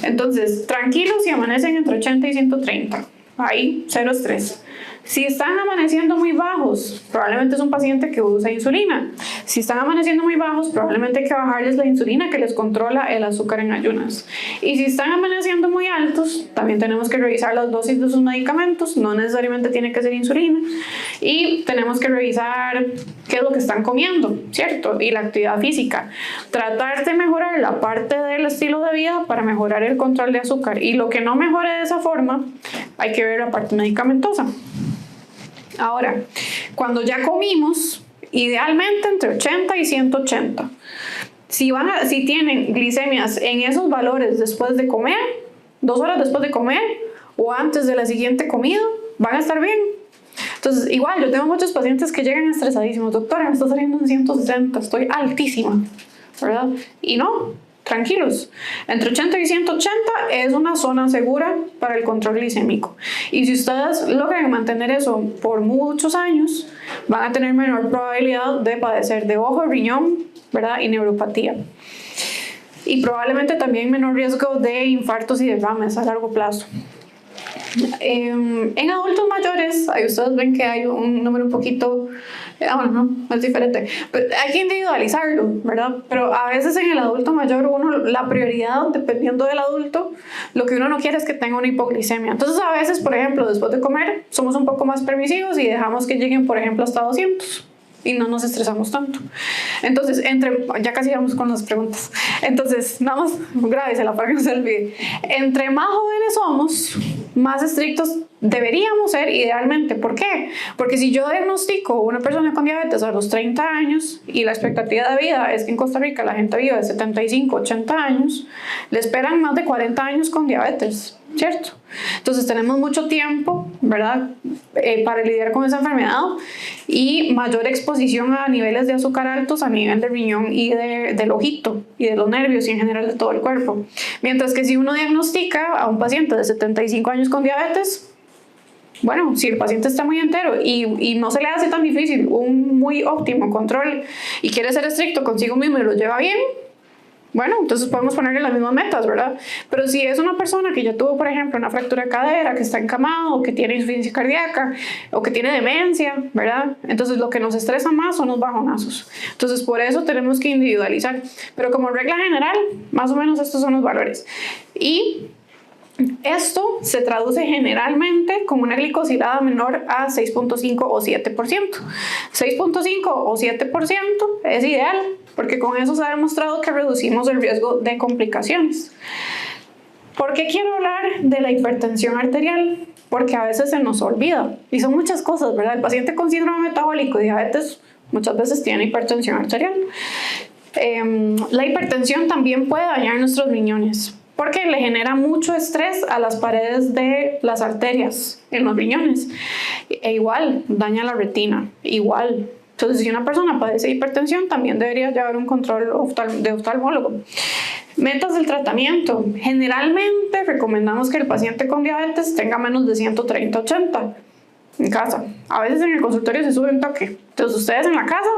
Entonces, tranquilos si amanecen entre 80 y 130. Ahí, cero estrés. Si están amaneciendo muy bajos, probablemente es un paciente que usa insulina. Si están amaneciendo muy bajos, probablemente hay que bajarles la insulina que les controla el azúcar en ayunas. Y si están amaneciendo muy altos, también tenemos que revisar las dosis de sus medicamentos, no necesariamente tiene que ser insulina. Y tenemos que revisar qué es lo que están comiendo, ¿cierto? Y la actividad física. Tratar de mejorar la parte del estilo de vida para mejorar el control de azúcar. Y lo que no mejore de esa forma, hay que ver la parte medicamentosa. Ahora, cuando ya comimos, idealmente entre 80 y 180. Si tienen glicemias en esos valores después de comer, 2 horas después de comer o antes de la siguiente comida, van a estar bien. Entonces, igual, yo tengo muchos pacientes que llegan estresadísimos. Doctora, me está saliendo en 160, estoy altísima, ¿verdad? Y no, tranquilos. Entre 80 y 180 es una zona segura para el control glicémico. Y si ustedes logran mantener eso por muchos años, van a tener menor probabilidad de padecer de ojo, riñón, ¿verdad? Y neuropatía. Y probablemente también menor riesgo de infartos y derrames a largo plazo. En adultos mayores, ahí ustedes ven que hay un número un poquito, bueno, no, es diferente, pero hay que individualizarlo, ¿verdad? Pero a veces en el adulto mayor, la prioridad, dependiendo del adulto, lo que uno no quiere es que tenga una hipoglicemia. Entonces a veces, por ejemplo, después de comer, somos un poco más permisivos y dejamos que lleguen, por ejemplo, hasta 200. Y no nos estresamos tanto. Entonces, ya casi vamos con las preguntas. Entonces, vamos, grábesela para que no se olvide. Entre más jóvenes somos, más estrictos deberíamos ser idealmente. ¿Por qué? Porque si yo diagnostico a una persona con diabetes a los 30 años y la expectativa de vida es que en Costa Rica la gente vive de 75, 80 años, le esperan más de 40 años con diabetes, ¿cierto? Entonces tenemos mucho tiempo, ¿verdad? Para lidiar con esa enfermedad y mayor exposición a niveles de azúcar altos a nivel de riñón y del ojito y de los nervios y en general de todo el cuerpo. Mientras que si uno diagnostica a un paciente de 75 años con diabetes, bueno, si el paciente está muy entero y no se le hace tan difícil un muy óptimo control y quiere ser estricto consigo mismo y lo lleva bien, bueno, entonces podemos ponerle las mismas metas, ¿verdad? Pero si es una persona que ya tuvo, por ejemplo, una fractura de cadera, que está encamado, o que tiene insuficiencia cardíaca, o que tiene demencia, ¿verdad? Entonces lo que nos estresa más son los bajonazos. Entonces por eso tenemos que individualizar. Pero como regla general, más o menos estos son los valores. Y esto se traduce generalmente como una glicosilada menor a 6.5 o 7%. 6.5 o 7% es ideal, porque con eso se ha demostrado que reducimos el riesgo de complicaciones. ¿Por qué quiero hablar de la hipertensión arterial? Porque a veces se nos olvida, y son muchas cosas, ¿verdad? El paciente con síndrome metabólico y diabetes muchas veces tiene hipertensión arterial. La hipertensión también puede dañar nuestros riñones, porque le genera mucho estrés a las paredes de las arterias en los riñones. E igual, daña la retina, igual. Entonces, si una persona padece hipertensión, también debería llevar un control de oftalmólogo. Metas del tratamiento. Generalmente recomendamos que el paciente con diabetes tenga menos de 130/80 en casa. A veces en el consultorio se sube un toque. Entonces, ustedes en la casa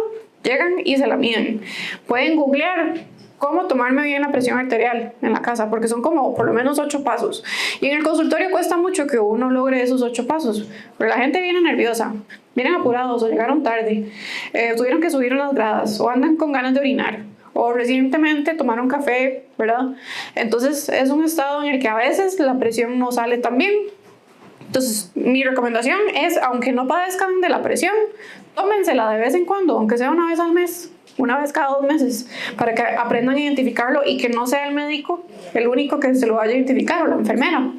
llegan y se la miden. Pueden googlear cómo tomarme bien la presión arterial en la casa, porque son como por lo menos 8 pasos. Y en el consultorio cuesta mucho que uno logre esos 8 pasos, pero la gente viene nerviosa, vienen apurados o llegaron tarde, tuvieron que subir unas gradas o andan con ganas de orinar o recientemente tomaron café, ¿verdad? Entonces es un estado en el que a veces la presión no sale tan bien. Entonces mi recomendación es, aunque no padezcan de la presión, tómensela de vez en cuando, aunque sea una vez al mes, una vez cada 2 meses, para que aprendan a identificarlo y que no sea el médico el único que se lo vaya a identificar o la enfermera.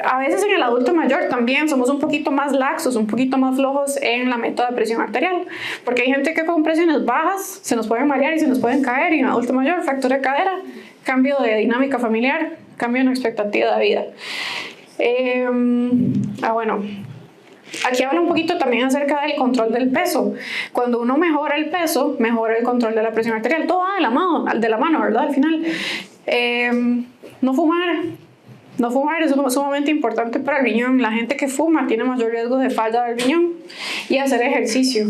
A veces en el adulto mayor también somos un poquito más laxos, un poquito más flojos en la meta de presión arterial, porque hay gente que con presiones bajas se nos pueden marear y se nos pueden caer, y en adulto mayor, fractura de cadera, cambio de dinámica familiar, cambio en la expectativa de vida. Bueno, aquí habla un poquito también acerca del control del peso. Cuando uno mejora el peso, mejora el control de la presión arterial. Todo va de la mano, ¿verdad? Al final, no fumar. No fumar es sumamente importante para el riñón. La gente que fuma tiene mayor riesgo de falla del riñón. Y hacer ejercicio.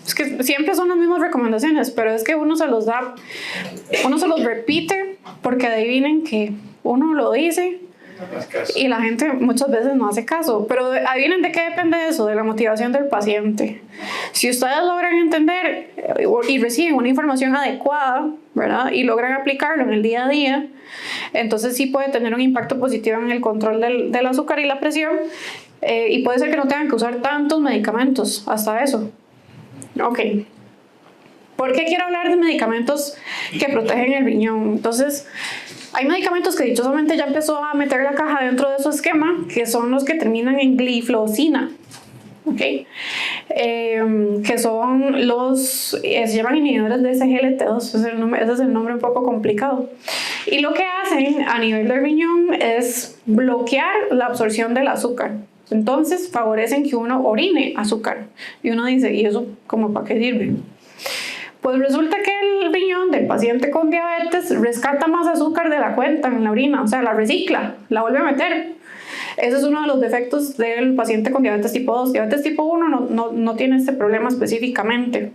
Es que siempre son las mismas recomendaciones, pero es que uno se los repite, porque adivinen que uno lo dice, Y la gente muchas veces no hace caso. Pero adivinen de qué depende eso, de la motivación del paciente. Si ustedes logran entender y reciben una información adecuada, ¿verdad? Y logran aplicarlo en el día a día, entonces sí puede tener un impacto positivo en el control del azúcar y la presión. Y puede ser que no tengan que usar tantos medicamentos, hasta eso. Ok. ¿Por qué quiero hablar de medicamentos que protegen el riñón? Entonces, hay medicamentos que dichosamente ya empezó a meter la caja dentro de su esquema, que son los que terminan en gliflozina. Okay. Que son se llaman inhibidores de SGLT2, ese es el nombre un poco complicado. Y lo que hacen a nivel del riñón es bloquear la absorción del azúcar. Entonces favorecen que uno orine azúcar. Y uno dice, ¿y eso como para qué sirve? Pues resulta que el riñón del paciente con diabetes rescata más azúcar de la cuenta en la orina, o sea, la recicla, la vuelve a meter. Ese es uno de los defectos del paciente con diabetes tipo 2. Diabetes tipo 1 no tiene este problema específicamente.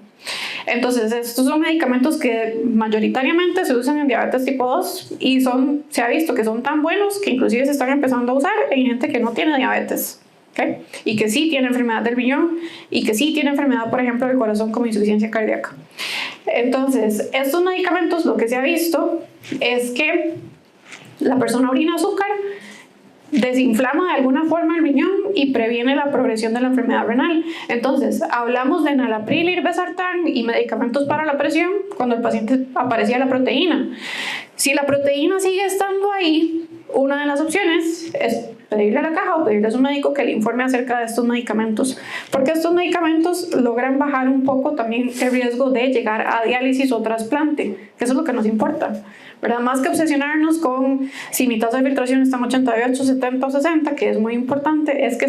Entonces, estos son medicamentos que mayoritariamente se usan en diabetes tipo 2 y se ha visto que son tan buenos que inclusive se están empezando a usar en gente que no tiene diabetes. ¿Okay? Y que sí tiene enfermedad del riñón y que sí tiene enfermedad, por ejemplo, del corazón como insuficiencia cardíaca. Entonces, estos medicamentos lo que se ha visto es que la persona orina azúcar, desinflama de alguna forma el riñón y previene la progresión de la enfermedad renal. Entonces, hablamos de enalapril y irbesartán y medicamentos para la presión cuando el paciente aparecía la proteína. Si la proteína sigue estando ahí, una de las opciones es pedirle a la caja o pedirle a su médico que le informe acerca de estos medicamentos, porque estos medicamentos logran bajar un poco también el riesgo de llegar a diálisis o trasplante, que eso es lo que nos importa, ¿verdad? Más que obsesionarnos con si mi tasa de filtración está en 88, 70 o 60, que es muy importante, es que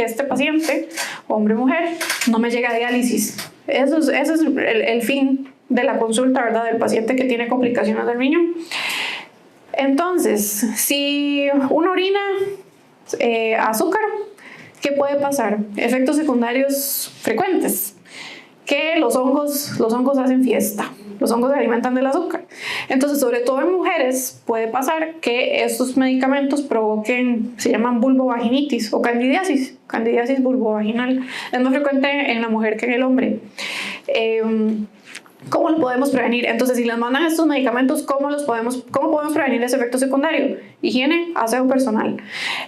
este paciente, hombre o mujer, no me llegue a diálisis. Ese es el fin de la consulta, ¿verdad? Del paciente que tiene complicaciones del riñón. Entonces, si uno orina azúcar, ¿qué puede pasar? Efectos secundarios frecuentes, que los hongos hacen fiesta, los hongos se alimentan del azúcar. Entonces, sobre todo en mujeres puede pasar que estos medicamentos provoquen, se llaman vulvovaginitis o candidiasis vulvovaginal. Es más frecuente en la mujer que en el hombre. ¿Cómo lo podemos prevenir? Entonces, si les mandan estos medicamentos, ¿cómo podemos prevenir ese efecto secundario? Higiene, aseo personal.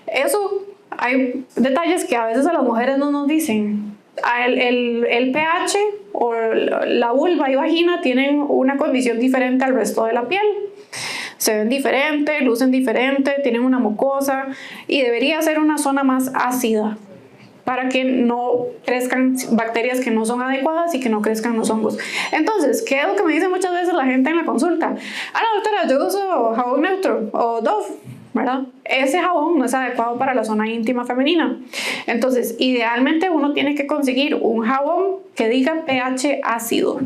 Eso, hay detalles que a veces a las mujeres no nos dicen. El pH o la vulva y vagina tienen una condición diferente al resto de la piel. Se ven diferente, lucen diferente, tienen una mucosa y debería ser una zona más ácida para que no crezcan bacterias que no son adecuadas y que no crezcan los hongos. Entonces, ¿qué es lo que me dice muchas veces la gente en la consulta? No, doctora, yo uso jabón neutro o Dove, ¿verdad? Ese jabón no es adecuado para la zona íntima femenina. Entonces, idealmente uno tiene que conseguir un jabón que diga pH ácido.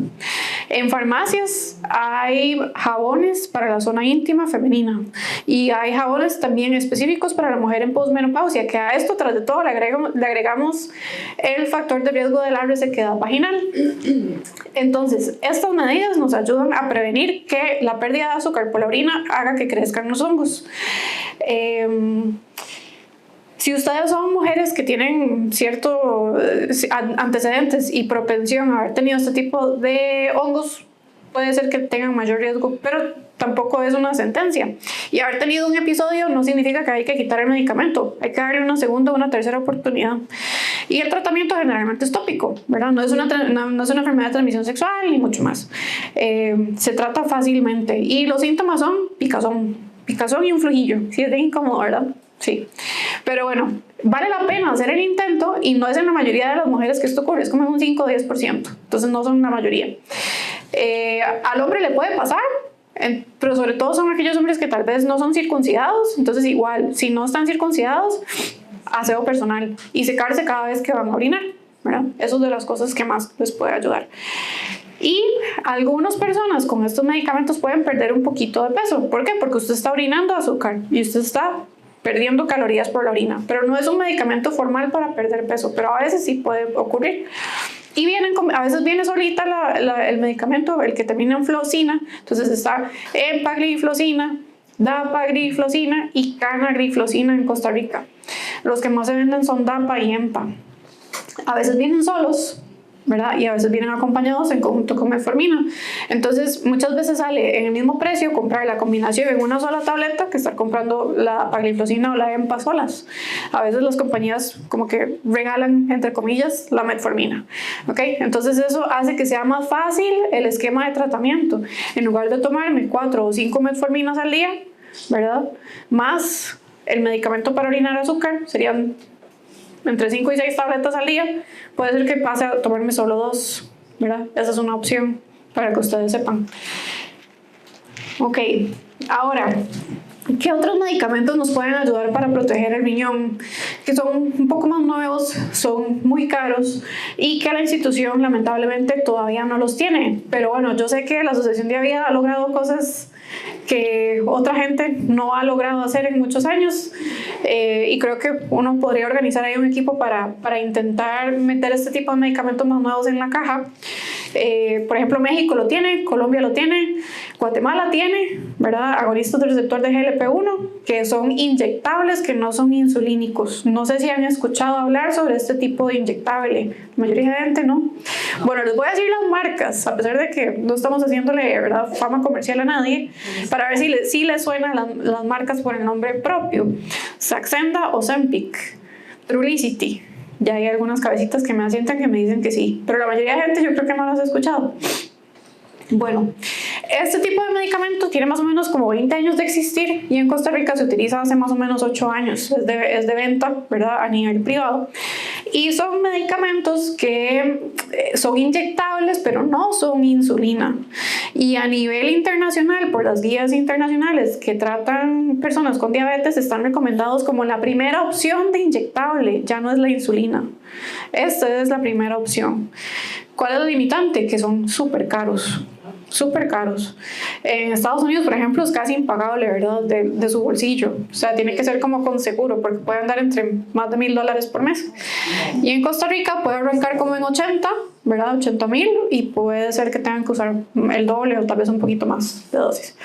En farmacias hay jabones para la zona íntima femenina y hay jabones también específicos para la mujer en posmenopausia, que a esto, tras de todo, le agregamos el factor de riesgo de la resequedad vaginal. Entonces, estas medidas nos ayudan a prevenir que la pérdida de azúcar por la orina haga que crezcan los hongos. Si ustedes son mujeres que tienen ciertos antecedentes y propensión a haber tenido este tipo de hongos, puede ser que tengan mayor riesgo, pero tampoco es una sentencia. Y haber tenido un episodio no significa que hay que quitar el medicamento, hay que darle una segunda o una tercera oportunidad. Y el tratamiento generalmente es tópico, ¿verdad? No es una enfermedad de transmisión sexual ni mucho más. Se trata fácilmente y los síntomas son picazón y un flujillo. Sí, es bien incómodo, ¿verdad? Sí, pero bueno, vale la pena hacer el intento y no es en la mayoría de las mujeres que esto ocurre, es como un 5 o 10%, entonces no son la mayoría. Al hombre le puede pasar, pero sobre todo son aquellos hombres que tal vez no son circuncidados, entonces igual, si no están circuncidados, aseo personal y secarse cada vez que van a orinar, ¿verdad? Eso es de las cosas que más les puede ayudar. Y algunas personas con estos medicamentos pueden perder un poquito de peso. ¿Por qué? Porque usted está orinando azúcar y usted está perdiendo calorías por la orina, pero no es un medicamento formal para perder peso, pero a veces sí puede ocurrir. Y a veces viene solita el medicamento, el que termina en flocina, entonces está empagliflozina, dapagliflozina y canagliflozina en Costa Rica. Los que más se venden son DAPA y EMPA. A veces vienen solos, ¿verdad? Y a veces vienen acompañados en conjunto con metformina. Entonces, muchas veces sale en el mismo precio comprar la combinación en una sola tableta que estar comprando la dapagliflozina o la EMPA solas. A veces las compañías como que regalan, entre comillas, la metformina. ¿Ok? Entonces, eso hace que sea más fácil el esquema de tratamiento. En lugar de tomarme 4 o 5 metforminas al día, ¿verdad? Más el medicamento para orinar azúcar, serían entre 5 y 6 tabletas al día, puede ser que pase a tomarme solo 2, ¿verdad? Esa es una opción para que ustedes sepan. Ok, ahora, ¿qué otros medicamentos nos pueden ayudar para proteger el riñón? Que son un poco más nuevos, son muy caros y que la institución lamentablemente todavía no los tiene. Pero bueno, yo sé que la Asociación de Avida ha logrado cosas que otra gente no ha logrado hacer en muchos años, y creo que uno podría organizar ahí un equipo para intentar meter este tipo de medicamentos más nuevos en la caja. Por ejemplo, México lo tiene, Colombia lo tiene, Guatemala tiene, ¿verdad? Agonistas del receptor de GLP-1, que son inyectables, que no son insulínicos. No sé si han escuchado hablar sobre este tipo de inyectable. La mayoría de gente no. Bueno, les voy a decir las marcas, a pesar de que no estamos haciéndole, ¿verdad?, fama comercial a nadie, para ver si les suenan las marcas por el nombre propio. Saxenda o Ozempic, Trulicity. Ya hay algunas cabecitas que me asientan que me dicen que sí, pero la mayoría de gente yo creo que no las ha escuchado. Bueno, este tipo de medicamento tiene más o menos como 20 años de existir y en Costa Rica se utiliza hace más o menos 8 años. Es de venta, ¿verdad?, a nivel privado. Y son medicamentos que son inyectables, pero no son insulina. Y a nivel internacional, por las guías internacionales que tratan personas con diabetes, están recomendados como la primera opción de inyectable, ya no es la insulina. Esta es la primera opción. ¿Cuál es el limitante? Que son súper caros. Súper caros. En Estados Unidos, por ejemplo, es casi impagable, ¿verdad?, de su bolsillo. O sea, tiene que ser como con seguro, porque puede andar entre más de $1,000 por mes. Y en Costa Rica puede arrancar como en 80, ¿verdad?, 80,000, y puede ser que tengan que usar el doble o tal vez un poquito más de dosis.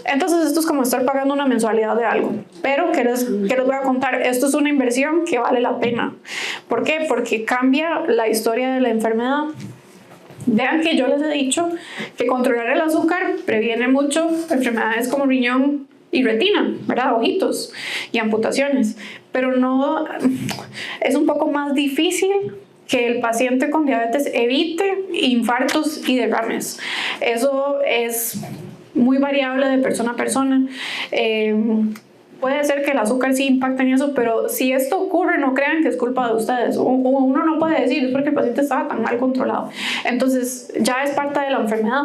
Entonces, esto es como estar pagando una mensualidad de algo. Pero, ¿qué les voy a contar? Esto es una inversión que vale la pena. ¿Por qué? Porque cambia la historia de la enfermedad. Vean que yo les he dicho que controlar el azúcar previene mucho enfermedades como riñón y retina, ¿verdad?, ojitos y amputaciones, pero no, es un poco más difícil que el paciente con diabetes evite infartos y derrames. Eso es muy variable de persona a persona. Puede ser que el azúcar sí impacte en eso, pero si esto ocurre, no crean que es culpa de ustedes. Uno no puede decir, es porque el paciente estaba tan mal controlado. Entonces, ya es parte de la enfermedad.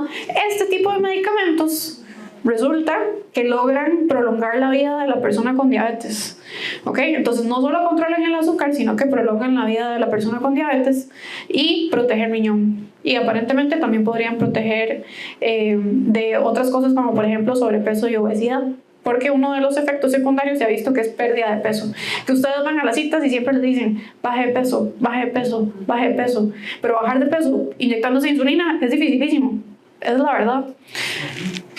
Este tipo de medicamentos resulta que logran prolongar la vida de la persona con diabetes. ¿Ok? Entonces, no solo controlan el azúcar, sino que prolongan la vida de la persona con diabetes y protegen el riñón. Y aparentemente también podrían proteger de otras cosas, como por ejemplo sobrepeso y obesidad. Porque uno de los efectos secundarios se ha visto que es pérdida de peso. Que ustedes van a las citas y siempre les dicen, baje de peso, baje de peso, baje de peso. Pero bajar de peso inyectándose insulina es dificilísimo. Es la verdad.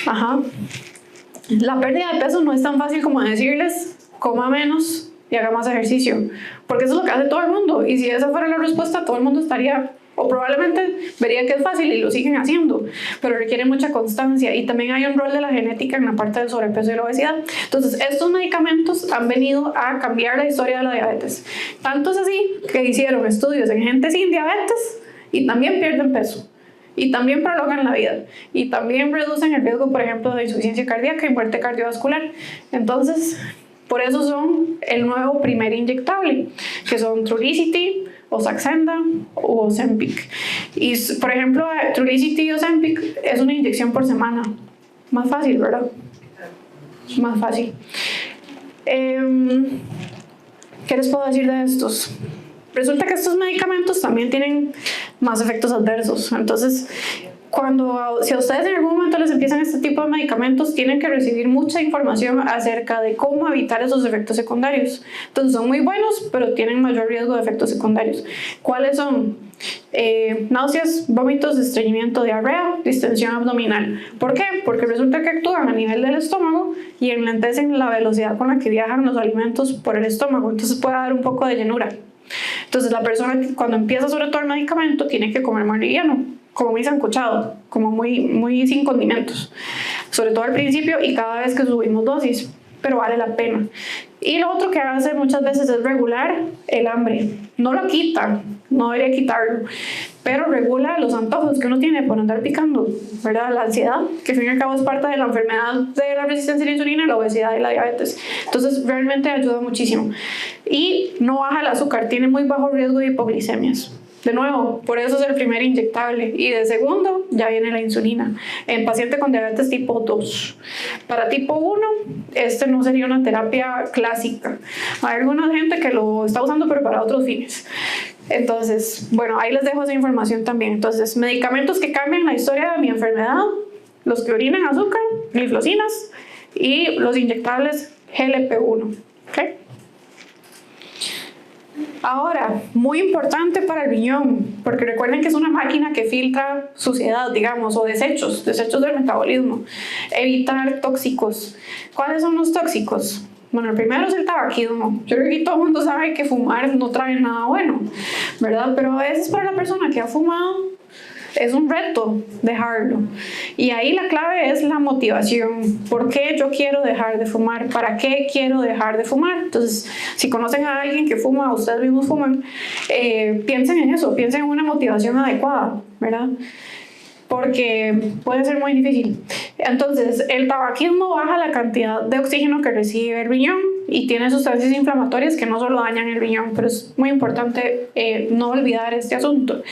Ajá. La pérdida de peso no es tan fácil como decirles, coma menos y haga más ejercicio. Porque eso es lo que hace todo el mundo. Y si esa fuera la respuesta, todo el mundo estaría... o probablemente verían que es fácil y lo siguen haciendo, pero requiere mucha constancia y también hay un rol de la genética en la parte del sobrepeso y la obesidad. Entonces, estos medicamentos han venido a cambiar la historia de la diabetes. Tanto es así que hicieron estudios en gente sin diabetes y también pierden peso. Y también prolongan la vida. Y también reducen el riesgo, por ejemplo, de insuficiencia cardíaca y muerte cardiovascular. Entonces, por eso son el nuevo primer inyectable, que son Trulicity, o Saxenda o Ozempic. Y por ejemplo, Trulicity y Ozempic es una inyección por semana. Más fácil, ¿verdad? Más fácil. ¿Qué les puedo decir de estos? Resulta que estos medicamentos también tienen más efectos adversos. Entonces, si a ustedes en algún momento les empiezan este tipo de medicamentos, tienen que recibir mucha información acerca de cómo evitar esos efectos secundarios. Entonces son muy buenos, pero tienen mayor riesgo de efectos secundarios. ¿Cuáles son? Náuseas, vómitos, estreñimiento, diarrea, distensión abdominal. ¿Por qué? Porque resulta que actúan a nivel del estómago y enlentecen la velocidad con la que viajan los alimentos por el estómago. Entonces puede dar un poco de llenura. Entonces la persona cuando empieza sobre todo el medicamento tiene que comer más liviano, como muy sancochado, como muy sin condimentos, sobre todo al principio y cada vez que subimos dosis, pero vale la pena. Y lo otro que hace muchas veces es regular el hambre. No lo quita, no debería quitarlo, pero regula los antojos que uno tiene por andar picando, ¿verdad? La ansiedad, que al fin y al cabo es parte de la enfermedad de la resistencia a la insulina, la obesidad y la diabetes. Entonces realmente ayuda muchísimo. Y no baja el azúcar, tiene muy bajo riesgo de hipoglicemias. De nuevo, por eso es el primer inyectable. Y de segundo, ya viene la insulina. En paciente con diabetes tipo 2. Para tipo 1, este no sería una terapia clásica. Hay alguna gente que lo está usando, pero para otros fines. Entonces, bueno, ahí les dejo esa información también. Entonces, medicamentos que cambian la historia de mi enfermedad, los que orinan azúcar, glifosinas, y los inyectables GLP-1. ¿Okay? Ahora, muy importante para el riñón, porque recuerden que es una máquina que filtra suciedad, digamos, o desechos del metabolismo. Evitar tóxicos. ¿Cuáles son los tóxicos? Bueno, el primero es el tabaquismo. Yo creo que todo el mundo sabe que fumar no trae nada bueno, ¿verdad? Pero a veces para la persona que ha fumado es un reto dejarlo. Y ahí la clave es la motivación. ¿Por qué yo quiero dejar de fumar? ¿Para qué quiero dejar de fumar? Entonces, si conocen a alguien que fuma, o ustedes mismos fuman, piensen en eso, piensen en una motivación adecuada, ¿verdad? Porque puede ser muy difícil. Entonces, el tabaquismo baja la cantidad de oxígeno que recibe el riñón y tiene sustancias inflamatorias que no solo dañan el riñón, pero es muy importante no olvidar este asunto.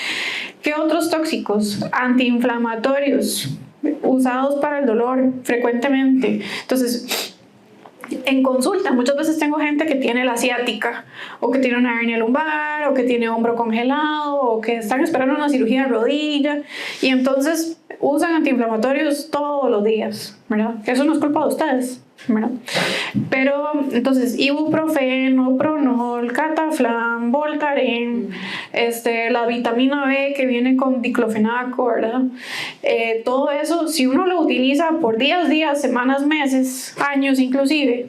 ¿Qué otros tóxicos? Antiinflamatorios usados para el dolor frecuentemente. Entonces, en consulta muchas veces tengo gente que tiene la ciática o que tiene una hernia lumbar o que tiene hombro congelado o que están esperando una cirugía de rodilla y entonces usan antiinflamatorios todos los días, ¿verdad? Que eso no es culpa de ustedes, ¿verdad? Pero entonces ibuprofeno, Pronol, Cataflam, Voltaren, la vitamina B que viene con diclofenaco, ¿verdad? Todo eso, si uno lo utiliza por días, semanas, meses, años inclusive,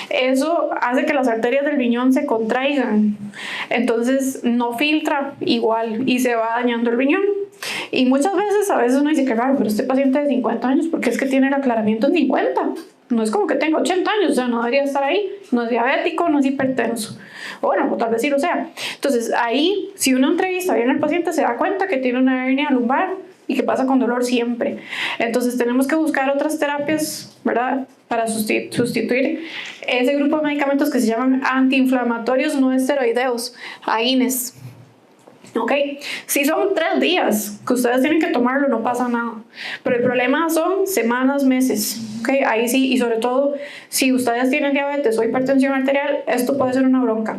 eso hace que las arterias del riñón se contraigan, entonces no filtra igual y se va dañando el riñón. Y muchas veces, a veces uno dice que raro, pero este paciente de 50 años, ¿por qué es que tiene el aclaramiento en 50? No es como que tenga 80 años, o sea, no debería estar ahí, no es diabético, no es hipertenso. O bueno, o tal vez sí lo sea. Entonces, ahí, si uno entrevista bien al paciente, se da cuenta que tiene una hernia lumbar y que pasa con dolor siempre. Entonces, tenemos que buscar otras terapias, ¿verdad?, para sustituir ese grupo de medicamentos que se llaman antiinflamatorios no esteroideos, AINES. ¿Ok? Si son 3 días que ustedes tienen que tomarlo, no pasa nada. Pero el problema son semanas, meses. ¿Ok? Ahí sí, y sobre todo, si ustedes tienen diabetes o hipertensión arterial, esto puede ser una bronca.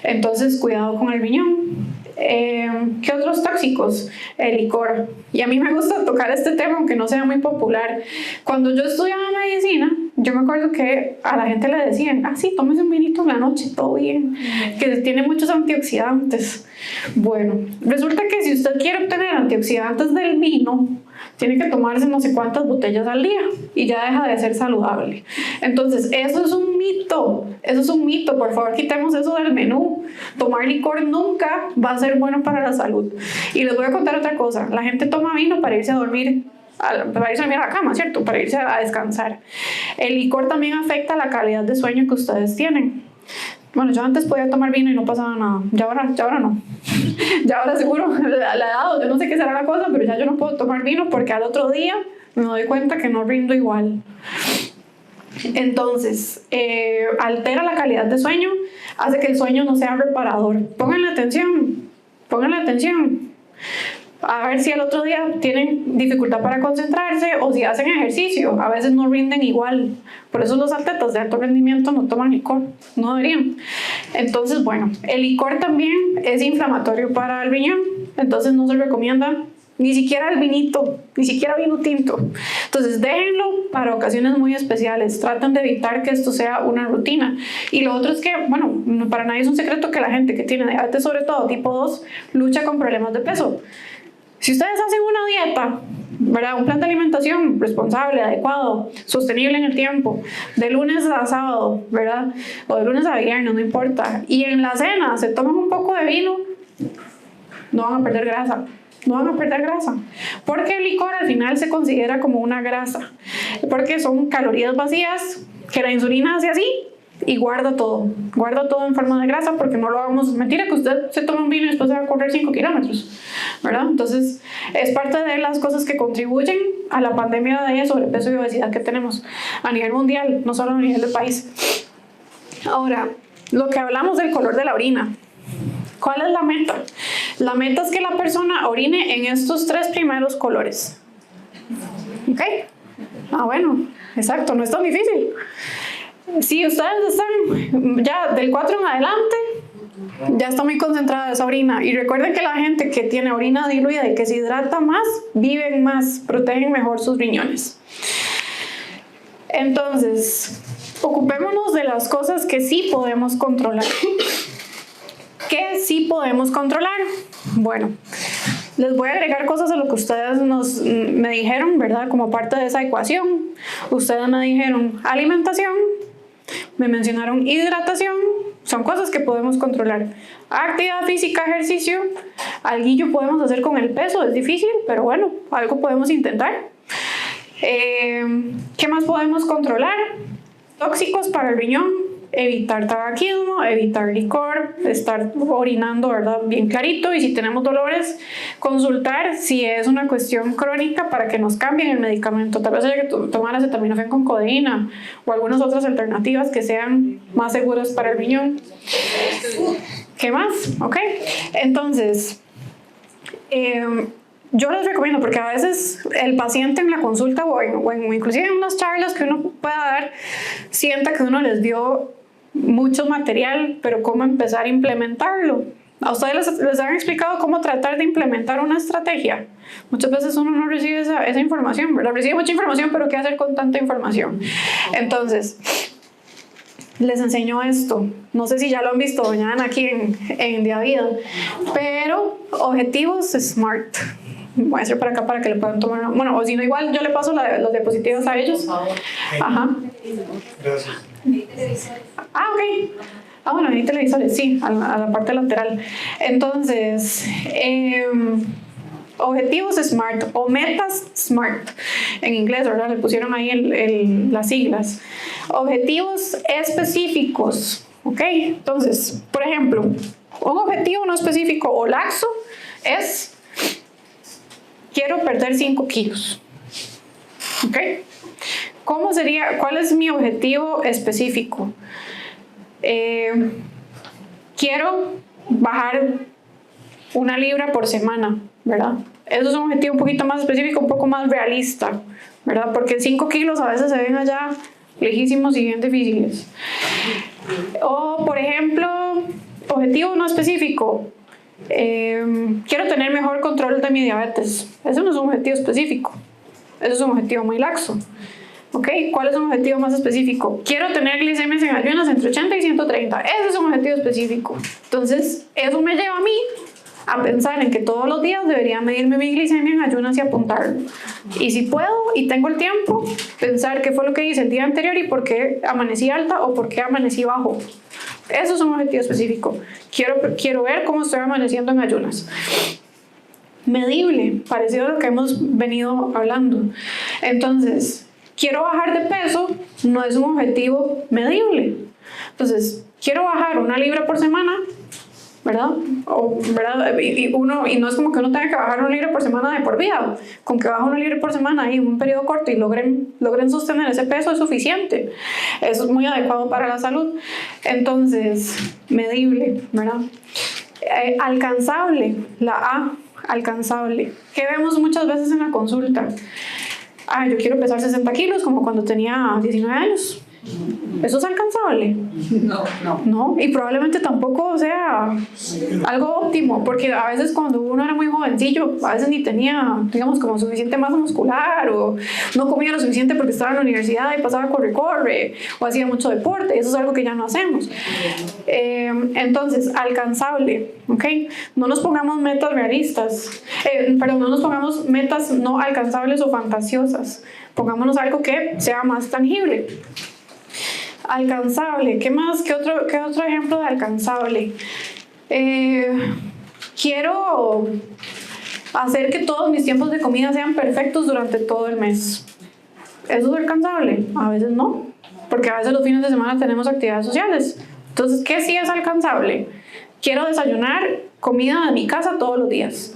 Entonces, cuidado con el riñón. ¿Qué otros tóxicos? El licor. Y a mí me gusta tocar este tema, aunque no sea muy popular. Cuando yo estudiaba medicina, yo me acuerdo que a la gente le decían, sí, tómese un vinito en la noche, todo bien, que tiene muchos antioxidantes. Bueno, resulta que si usted quiere obtener antioxidantes del vino, tiene que tomarse no sé cuántas botellas al día y ya deja de ser saludable. Entonces, eso es un mito, por favor, quitemos eso del menú. Tomar licor nunca va a ser bueno para la salud. Y les voy a contar otra cosa, la gente toma vino para irse a dormir, para irse a dormir a la cama, ¿cierto? Para irse a descansar. El licor también afecta la calidad de sueño que ustedes tienen. Bueno, yo antes podía tomar vino y no pasaba nada. Ya ahora no. Ya ahora seguro la he dado. Yo no sé qué será la cosa, pero ya yo no puedo tomar vino porque al otro día me doy cuenta que no rindo igual. Entonces, altera la calidad de sueño, hace que el sueño no sea reparador. Pónganle atención. A ver si el otro día tienen dificultad para concentrarse o si hacen ejercicio, a veces no rinden igual. Por eso los atletas de alto rendimiento no toman licor, no deberían. Entonces, bueno, el licor también es inflamatorio para el riñón, entonces no se recomienda ni siquiera el vinito, ni siquiera vino tinto. Entonces déjenlo para ocasiones muy especiales, traten de evitar que esto sea una rutina. Y lo otro es que, bueno, para nadie es un secreto que la gente que tiene diabetes, sobre todo tipo 2, lucha con problemas de peso. Si ustedes hacen una dieta, ¿verdad? Un plan de alimentación responsable, adecuado, sostenible en el tiempo, de lunes a sábado, ¿verdad? O de lunes a viernes, no importa. Y en la cena se toman un poco de vino, no van a perder grasa. No van a perder grasa. Porque el licor al final se considera como una grasa. Porque son calorías vacías que la insulina hace así y guarda todo en forma de grasa, porque no lo hagamos. Mentira que usted se toma un vino y después se va a correr 5 kilómetros, ¿verdad? Entonces es parte de las cosas que contribuyen a la pandemia de sobrepeso y obesidad que tenemos a nivel mundial, no solo a nivel del país. Ahora, lo que hablamos del color de la orina, ¿cuál es la meta? La meta es que la persona orine en estos 3 primeros colores. ¿Ok? Bueno, exacto, no es tan difícil. Si ustedes están ya del 4 en adelante, ya está muy concentrada esa orina. Y recuerden que la gente que tiene orina diluida y que se hidrata más, viven más, protegen mejor sus riñones. Entonces, ocupémonos de las cosas que sí podemos controlar. ¿Qué sí podemos controlar? Bueno, les voy a agregar cosas a lo que ustedes me dijeron, ¿verdad? Como parte de esa ecuación. Ustedes me dijeron alimentación, me mencionaron hidratación, son cosas que podemos controlar. Actividad física, ejercicio, alguillo podemos hacer con el peso, es difícil, pero bueno, algo podemos intentar. ¿Qué más podemos controlar? Tóxicos para el riñón, evitar tabaquismo, evitar licor, estar orinando, ¿verdad? Bien clarito, y si tenemos dolores, consultar si es una cuestión crónica para que nos cambien el medicamento. Tal vez haya que tomar acetaminofén con codeína o algunas otras alternativas que sean más seguras para el riñón. ¿Qué más? Ok, entonces yo les recomiendo, porque a veces el paciente en la consulta o inclusive en unas charlas que uno pueda dar, sienta que uno les dio mucho material, pero cómo empezar a implementarlo. ¿A ustedes les han explicado cómo tratar de implementar una estrategia? Muchas veces uno no recibe esa información, ¿verdad? Recibe mucha información, pero ¿qué hacer con tanta información? Entonces, les enseño esto. No sé si ya lo han visto, doña Ana, aquí en Día Vida, pero objetivos SMART. Voy a hacer para acá para que le puedan tomar. Bueno, o si no, igual yo le paso las diapositivas a ellos. Ajá. Gracias. Ok. Bueno, hay televisores, sí, a la parte lateral. Entonces, objetivos SMART o metas SMART en inglés, ¿verdad? Le pusieron ahí las siglas. Objetivos específicos, ¿ok? Entonces, por ejemplo, un objetivo no específico o laxo es: quiero perder 5 kilos, ¿ok? ¿Cómo sería? ¿Cuál es mi objetivo específico? Quiero bajar 1 libra por semana, ¿verdad? Eso es un objetivo un poquito más específico, un poco más realista, ¿verdad? Porque 5 kilos a veces se ven allá lejísimos y bien difíciles. O, por ejemplo, objetivo no específico: quiero tener mejor control de mi diabetes. Eso no es un objetivo específico, eso es un objetivo muy laxo. ¿Ok? ¿Cuál es un objetivo más específico? Quiero tener glicemias en ayunas entre 80 y 130. Ese es un objetivo específico. Entonces, eso me lleva a mí a pensar en que todos los días debería medirme mi glicemia en ayunas y apuntarlo. Y si puedo y tengo el tiempo, pensar qué fue lo que hice el día anterior y por qué amanecí alta o por qué amanecí bajo. Eso es un objetivo específico. Quiero ver cómo estoy amaneciendo en ayunas. Medible, parecido a lo que hemos venido hablando. Entonces, quiero bajar de peso, no es un objetivo medible. Entonces, quiero bajar 1 libra por semana, ¿verdad? Y no es como que uno tenga que bajar 1 libra por semana de por vida. Con que baje 1 libra por semana ahí en un periodo corto y logren sostener ese peso es suficiente. Eso es muy adecuado para la salud. Entonces, medible, ¿verdad? Alcanzable, la A, alcanzable. ¿Qué vemos muchas veces en la consulta? Yo quiero pesar 60 kilos como cuando tenía 19 años. ¿Eso es alcanzable? No, y probablemente tampoco sea algo óptimo, porque a veces cuando uno era muy jovencillo, a veces ni tenía, digamos, como suficiente masa muscular, o no comía lo suficiente porque estaba en la universidad y pasaba corre, o hacía mucho deporte. Eso es algo que ya no hacemos. Entonces, alcanzable, ¿ok? No nos pongamos metas realistas, no nos pongamos metas no alcanzables o fantasiosas. Pongámonos algo que sea más tangible. Alcanzable. ¿Qué más? ¿Qué otro ejemplo de alcanzable? Quiero hacer que todos mis tiempos de comida sean perfectos durante todo el mes. ¿Eso es alcanzable? A veces no, porque a veces los fines de semana tenemos actividades sociales. Entonces, ¿qué sí es alcanzable? Quiero desayunar comida de mi casa todos los días,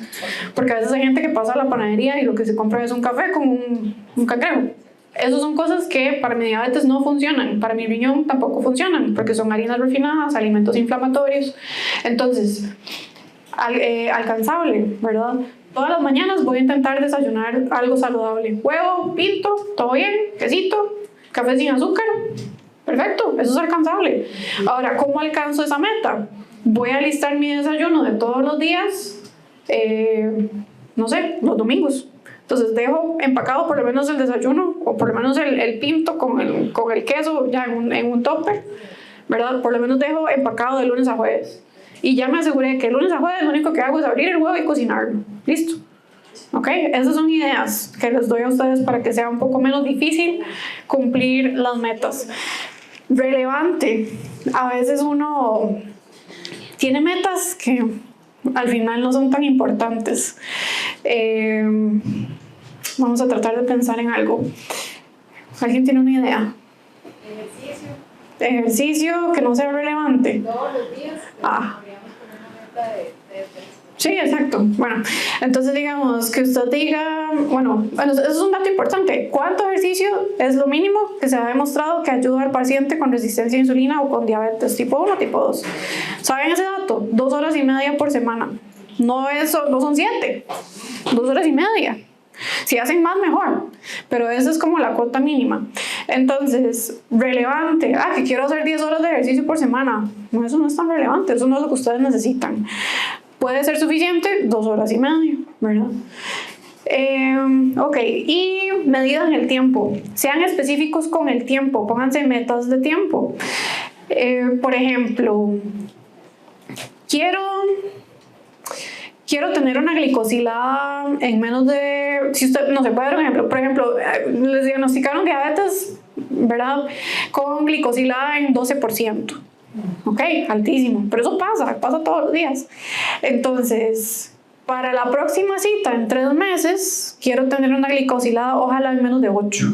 porque a veces hay gente que pasa a la panadería y lo que se compra es un café con un cangrejo. Esas son cosas que para mi diabetes no funcionan, para mi riñón tampoco funcionan, porque son harinas refinadas, alimentos inflamatorios. Entonces, alcanzable, ¿verdad? Todas las mañanas voy a intentar desayunar algo saludable. Huevo, pinto, todo bien, quesito, café sin azúcar. Perfecto, eso es alcanzable. Ahora, ¿cómo alcanzo esa meta? Voy a alistar mi desayuno de todos los días, no sé, los domingos. Entonces dejo empacado por lo menos el desayuno, o por lo menos el pinto con el queso ya en un tupper, ¿verdad? Por lo menos dejo empacado de lunes a jueves. Y ya me aseguré que el lunes a jueves lo único que hago es abrir el huevo y cocinarlo. Listo. ¿Ok? Esas son ideas que les doy a ustedes para que sea un poco menos difícil cumplir las metas. Relevante. A veces uno tiene metas que al final no son tan importantes. Vamos a tratar de pensar en algo. ¿Alguien tiene una idea? Ejercicio que no sea relevante. Todos los días podríamos poner una meta de sí, exacto. Bueno, entonces digamos que usted diga, bueno, eso es un dato importante. ¿Cuánto ejercicio es lo mínimo que se ha demostrado que ayuda al paciente con resistencia a insulina o con diabetes tipo 1 o tipo 2? ¿Saben ese dato? 2 horas y media por semana. No son 7, 2 horas y media. Si hacen más, mejor, pero esa es como la cuota mínima. Entonces, relevante, que quiero hacer 10 horas de ejercicio por semana. No, eso no es tan relevante, eso no es lo que ustedes necesitan. Puede ser suficiente 2 horas y media, ¿verdad? Ok, y medida en el tiempo. Sean específicos con el tiempo, pónganse metas de tiempo. Por ejemplo, quiero tener una glicosilada en menos de... Si usted, no se puede dar un ejemplo. Por ejemplo, les diagnosticaron diabetes, ¿verdad? Con glicosilada en 12%. Ok, altísimo. Pero eso pasa todos los días. Entonces, para la próxima cita, en 3 meses, quiero tener una glicosilada, ojalá en menos de 8.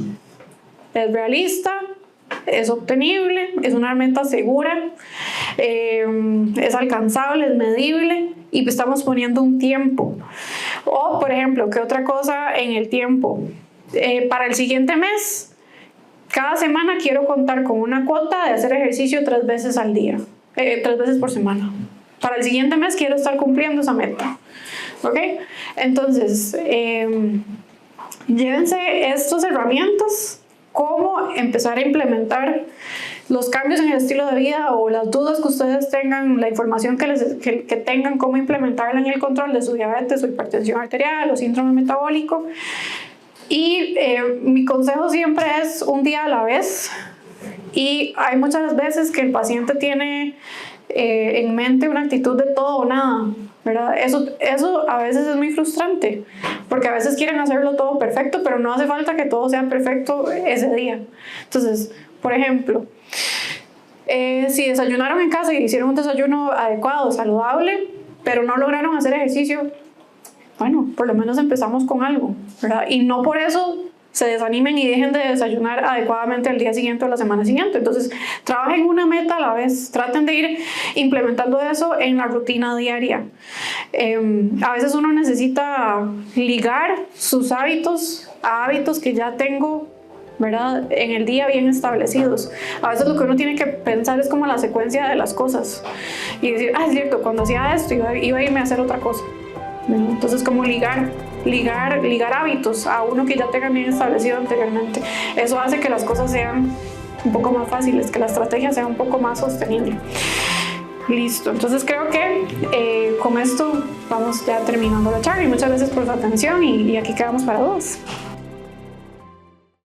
Es realista, es obtenible, es una meta segura, es alcanzable, es medible, y estamos poniendo un tiempo. O, por ejemplo, ¿qué otra cosa en el tiempo? Para el siguiente mes, cada semana quiero contar con una cuota de hacer ejercicio 3 veces al día, 3 veces por semana. Para el siguiente mes quiero estar cumpliendo esa meta. ¿Ok? Entonces, llévense estas herramientas, cómo empezar a implementar los cambios en el estilo de vida o las dudas que ustedes tengan, la información que tengan, cómo implementarla en el control de su diabetes o hipertensión arterial o síndrome metabólico. Y mi consejo siempre es un día a la vez, y hay muchas veces que el paciente tiene en mente una actitud de todo o nada, ¿verdad? Eso a veces es muy frustrante, porque a veces quieren hacerlo todo perfecto, pero no hace falta que todo sea perfecto ese día. Entonces, por ejemplo, si desayunaron en casa y hicieron un desayuno adecuado, saludable, pero no lograron hacer ejercicio, bueno, por lo menos empezamos con algo, ¿verdad? Y no por eso se desanimen y dejen de desayunar adecuadamente al día siguiente o la semana siguiente. Entonces, trabajen una meta a la vez, traten de ir implementando eso en la rutina diaria. A veces uno necesita ligar sus hábitos a hábitos que ya tengo, ¿verdad?, en el día bien establecidos. A veces lo que uno tiene que pensar es como la secuencia de las cosas y decir, es cierto, cuando hacía esto iba a irme a hacer otra cosa. Entonces, como ligar hábitos a uno que ya tengan bien establecido anteriormente. Eso hace que las cosas sean un poco más fáciles, que la estrategia sea un poco más sostenible. Listo, entonces creo que con esto vamos ya terminando la charla y muchas gracias por su atención y aquí quedamos para dudas.